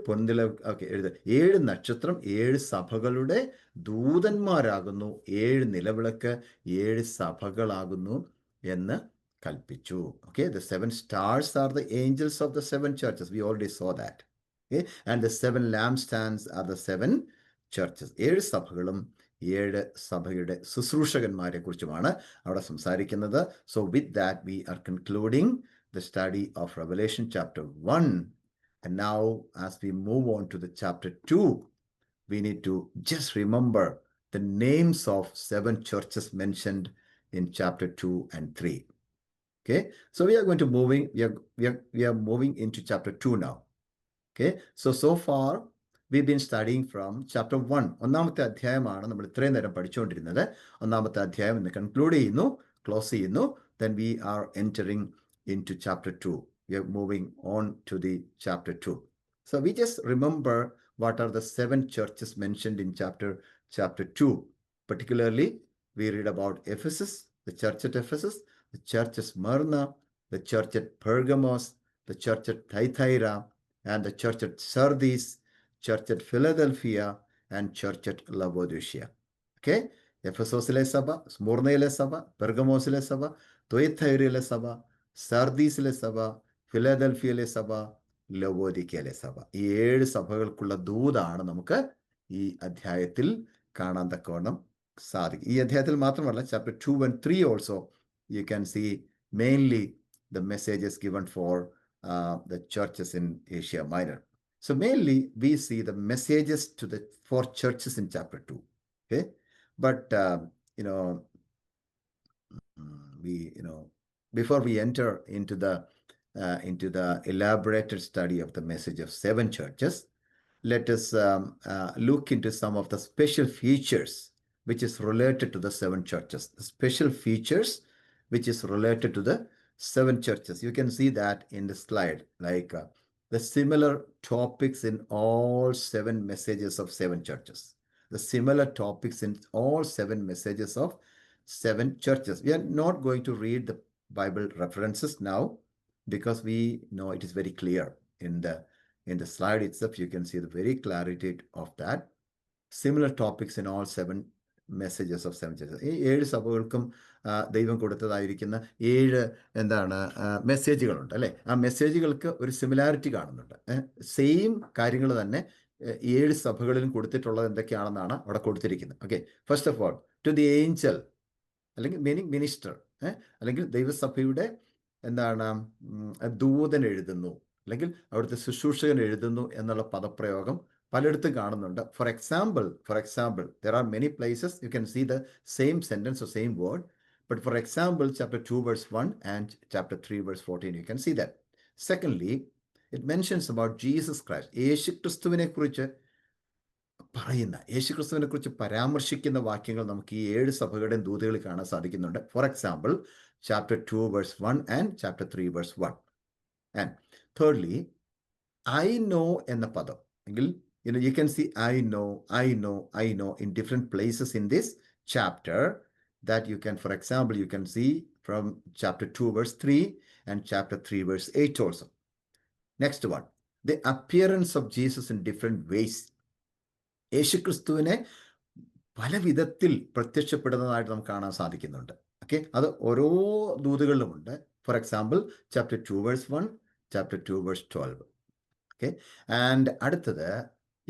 7 നക്ഷത്രം 7 സഭകളുടെ ദൂതന്മാരാകുന്നു, 7 നിലവിളക്ക് 7 സഭകളാകുന്നു എന്ന് കൽപ്പിച്ചു. Okay, the 7 stars are the angels of the 7 churches. We already saw that. Okay, and the 7 lampstands are the 7 churches. 7 സഭകളും 7 സഭയുടെ ശുശ്രൂഷകന്മാരെ കുറിച്ചുമാണ് അവിടെ സംസാരിക്കുന്നത്. So with that, we are concluding the study of Revelation chapter 1 And now, as we move on to the chapter 2, we need to just remember the names of 7 churches mentioned in chapter 2 and 3. Okay, so we are going to we are moving into chapter 2 now. Okay, so far we've been studying from chapter 1. ഒന്നാമത്തെ അധ്യായമാണ് നമ്മൾ ഇത്രയും നേരം പഠിച്ചുകൊണ്ടിരുന്നത്. ഒന്നാമത്തെ അധ്യായം ഇന്ന് conclude ചെയ്യുന്നു, close ചെയ്യുന്നു. Then we are entering into chapter 2. We are moving on to the chapter 2. So we just remember what are the 7 churches mentioned in chapter 2. Particularly, we read about Ephesus, the church at Ephesus, the church at Smyrna, the church at Pergamos, the church at Thyatira, and the church at Sardis, church at Philadelphia, and church at Laodicea. Okay? എഫെസോസിലെ സഭ, സ്മുർണയിലെ സഭ, പെർഗമോസിലെ സഭ, ത്വയഥൈരയിലെ സഭ, സർദീസിലെ സഭ, ഫിലദൽഫിയയിലെ സഭ, ലവോദിക്കയിലെ സഭ. ഈ 7 സഭകൾക്കുള്ള ദൂതാണ് നമുക്ക് ഈ അധ്യായത്തിൽ കാണാൻ തക്കവണ്ണം സാധിക്കും. ഈ അധ്യായത്തിൽ മാത്രമല്ല, chapter 2 and 3 also you can see mainly the messages given for the churches in Asia Minor. So mainly we see the messages to the 4 churches in chapter 2. Okay, but before we enter into the elaborated study of the message of 7 churches, let us look into some of the special features which is related to the 7 churches. The special features which is related to the 7 churches. You can see that in the slide, like the similar topics in all 7 messages of 7 churches. The similar topics in all 7 messages of 7 churches. We are not going to read the Bible references now because we know it is very clear in the slide itself. You can see the very clarity of that. Similar topics in all 7 messages of 7 churches. ഈ 7 സഭകൾക്കും ദൈവം കൊടുത്തതായിരിക്കുന്ന 7 മെസ്സേജുകളുണ്ട് അല്ലേ? ആ മെസ്സേജുകൾക്ക് ഒരു similarity കാണുന്നുണ്ട്. Same കാര്യങ്ങൾ തന്നെ 7 സഭകളിലും കൊടുത്തിട്ടുള്ളത് എന്തൊക്കെയാണെന്നാണ് അവിടെ കൊടുത്തിരിക്കുന്നത്. Okay, first of all to the angel അല്ലെങ്കിൽ മിനിസ്റ്റർ, അല്ലെങ്കിൽ ദൈവസഭയുടെ ദൂതൻ എഴുതുന്നു, അല്ലെങ്കിൽ അവിടുത്തെ ശുശ്രൂഷകൻ എഴുതുന്നു എന്നുള്ള പദപ്രയോഗം പലയിടത്തും കാണുന്നുണ്ട്. For example, there are many places you can see the same sentence or same word, but for example, chapter 2 verse 1 and chapter 3 verse 14, you can see that. Secondly, it mentions about Jesus Christ. യേശുക്രിസ്തുവിനെ കുറിച്ച് പരാമർശിക്കുന്ന വാക്യങ്ങൾ നമുക്ക് ഈ 7 സഭകളുടെയും ദൂതുകളിൽ കാണാൻ സാധിക്കുന്നുണ്ട്. Four example, chapter 2 verse 1 and chapter 3 verse 1. And thirdly, I know എന്ന പദം, എങ്കിൽ you can see I know in different places in this chapter, that you can, for example, you can see from chapter 2 verse 3 and chapter 3 verse 8 also. Next one, the appearance of Jesus in different ways. യേശുക്രിസ്തുവിനെ പല വിധത്തിൽ പ്രത്യക്ഷപ്പെടുന്നതായിട്ട് നമുക്ക് കാണാൻ സാധിക്കുന്നുണ്ട്. Okay, അത് ഓരോ ദൂതുകളിലുമുണ്ട്. For example, chapter 2 verse 1, chapter 2 verse 12. Okay, and അടുത്തത്,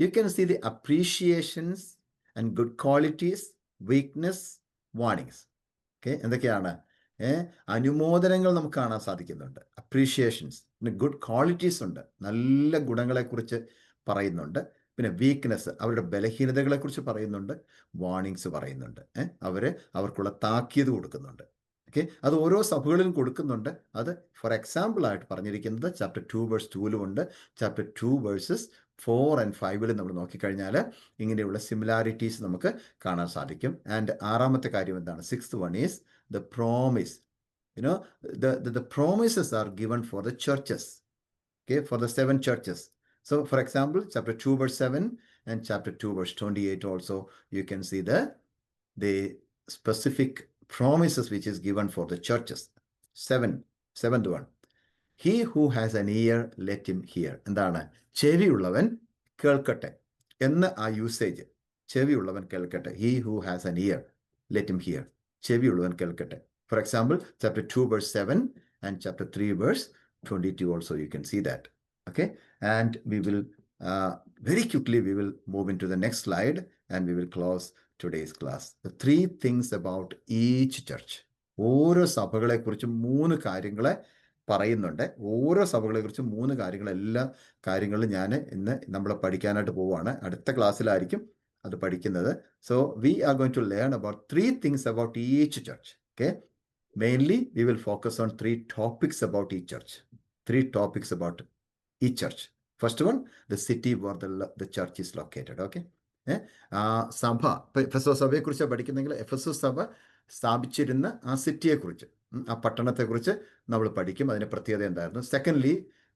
you can see the appreciations and good qualities, weakness, warnings. Okay, എന്തൊക്കെയാണ്? അനുമോദനങ്ങൾ നമുക്ക് കാണാൻ സാധിക്കുന്നുണ്ട്. അപ്രീഷിയേഷൻസ്, പിന്നെ ഗുഡ് ക്വാളിറ്റീസ് ഉണ്ട്, നല്ല ഗുണങ്ങളെക്കുറിച്ച് പറയുന്നുണ്ട്. പിന്നെ വീക്ക്നെസ്, അവരുടെ ബലഹീനതകളെക്കുറിച്ച് പറയുന്നുണ്ട്. വാർണിങ്സ് പറയുന്നുണ്ട്. അവർക്കുള്ള താക്കീത് കൊടുക്കുന്നുണ്ട്. ഓക്കെ, അത് ഓരോ സഭകളിലും കൊടുക്കുന്നുണ്ട്. അത് ഫോർ എക്സാമ്പിൾ ആയിട്ട് പറഞ്ഞിരിക്കുന്നത് ചാപ്റ്റർ 2 verse 2 ഉണ്ട്. ചാപ്റ്റർ 2 verses 4 and 5 നമ്മൾ നോക്കിക്കഴിഞ്ഞാൽ ഇങ്ങനെയുള്ള സിമിലാരിറ്റീസ് നമുക്ക് കാണാൻ സാധിക്കും. ആൻഡ് 6ാമത്തെ കാര്യം എന്താണ്? 6th one is the promise. The promises are given for the churches. Okay, for the 7 churches. So for example, chapter 2 verse 7 and chapter 2 verse 28 also, you can see the specific promises which is given for the churches. 7th one, he who has an ear, let him hear. എന്താണ്? ചെവിയുള്ളവൻ കേൾക്കട്ടെ എന്ന് ആ usage. ചെവിയുള്ളവൻ കേൾക്കട്ടെ. he who has an ear, let him hear. ചെവിയുള്ളവൻ കേൾക്കട്ടെ. For example, chapter 2 verse 7 and chapter 3 verse 22 also, you can see that. Okay, and we will very quickly we will move into the next slide and we will close today's class. The 3 things about each church. ഓരോ സഭകളെ കുറിച്ചും 3 കാര്യങ്ങളെ പറയുന്നുണ്ട്. ഓരോ സഭകളെ കുറിച്ചും 3 കാര്യങ്ങൾ, എല്ലാ കാര്യങ്ങളും ഞാൻ ഇന്ന് നമ്മൾ പഠിക്കാനായിട്ട് പോവുകയാണ്. അടുത്ത ക്ലാസ്സിലായിരിക്കും അത് പഠിക്കുന്നത്. So we are going to learn about 3 things about each church. Okay, mainly we will focus on 3 topics about each church. 3 topics about each church. First one, the city where the church is located. Okay, സഭ, എഫെസോസ് സഭയെക്കുറിച്ച് പഠിക്കുന്നെങ്കിൽ എഫെസോസ് സഭ സ്ഥാപിച്ചിരുന്ന ആ സിറ്റിയെക്കുറിച്ച്, ആ പട്ടണത്തെക്കുറിച്ച് നമ്മൾ പഠിക്കും. അതിൻ്റെ പ്രത്യേകത എന്തായിരുന്നു. Secondly,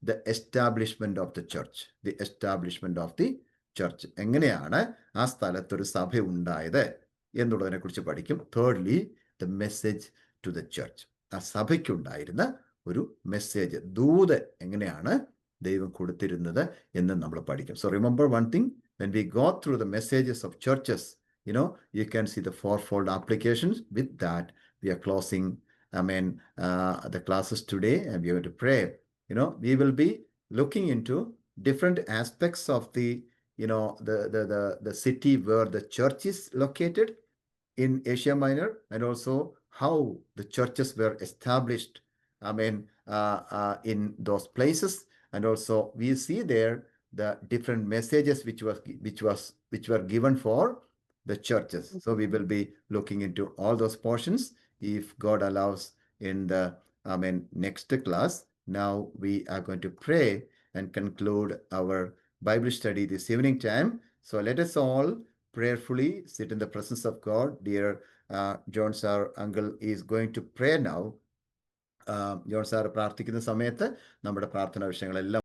the establishment of the church. The establishment of the church, എങ്ങനെയാണ് ആ സ്ഥലത്തൊരു സഭ ഉണ്ടായത് എന്നുള്ളതിനെക്കുറിച്ച് പഠിക്കും. Thirdly, the message to the church. ആ സഭയ്ക്കുണ്ടായിരുന്ന ഒരു മെസ്സേജ്, ദൂത് എങ്ങനെയാണ് ദൈവം കൊടുത്തിരുന്നത് എന്ന് നമ്മൾ പഠിക്കും. So remember one thing, when we go through the messages of churches, you can see the fourfold applications. With that, we are closing, the classes today, and we are going to pray. We will be looking into different aspects of the city where the church is located in Asia Minor, and also how the churches were established, in those places. And also we see there the different messages which were given for the churches. So we will be looking into all those portions, if God allows, in the next class. Now we are going to pray and conclude our Bible study this evening time. So let us all prayerfully sit in the presence of God. Dear John sir, uncle is going to pray now. John sir പ്രാർത്ഥിക്കുന്ന സമയത്ത് നമ്മുടെ പ്രാർത്ഥനാ വിഷയങ്ങളെല്ലാം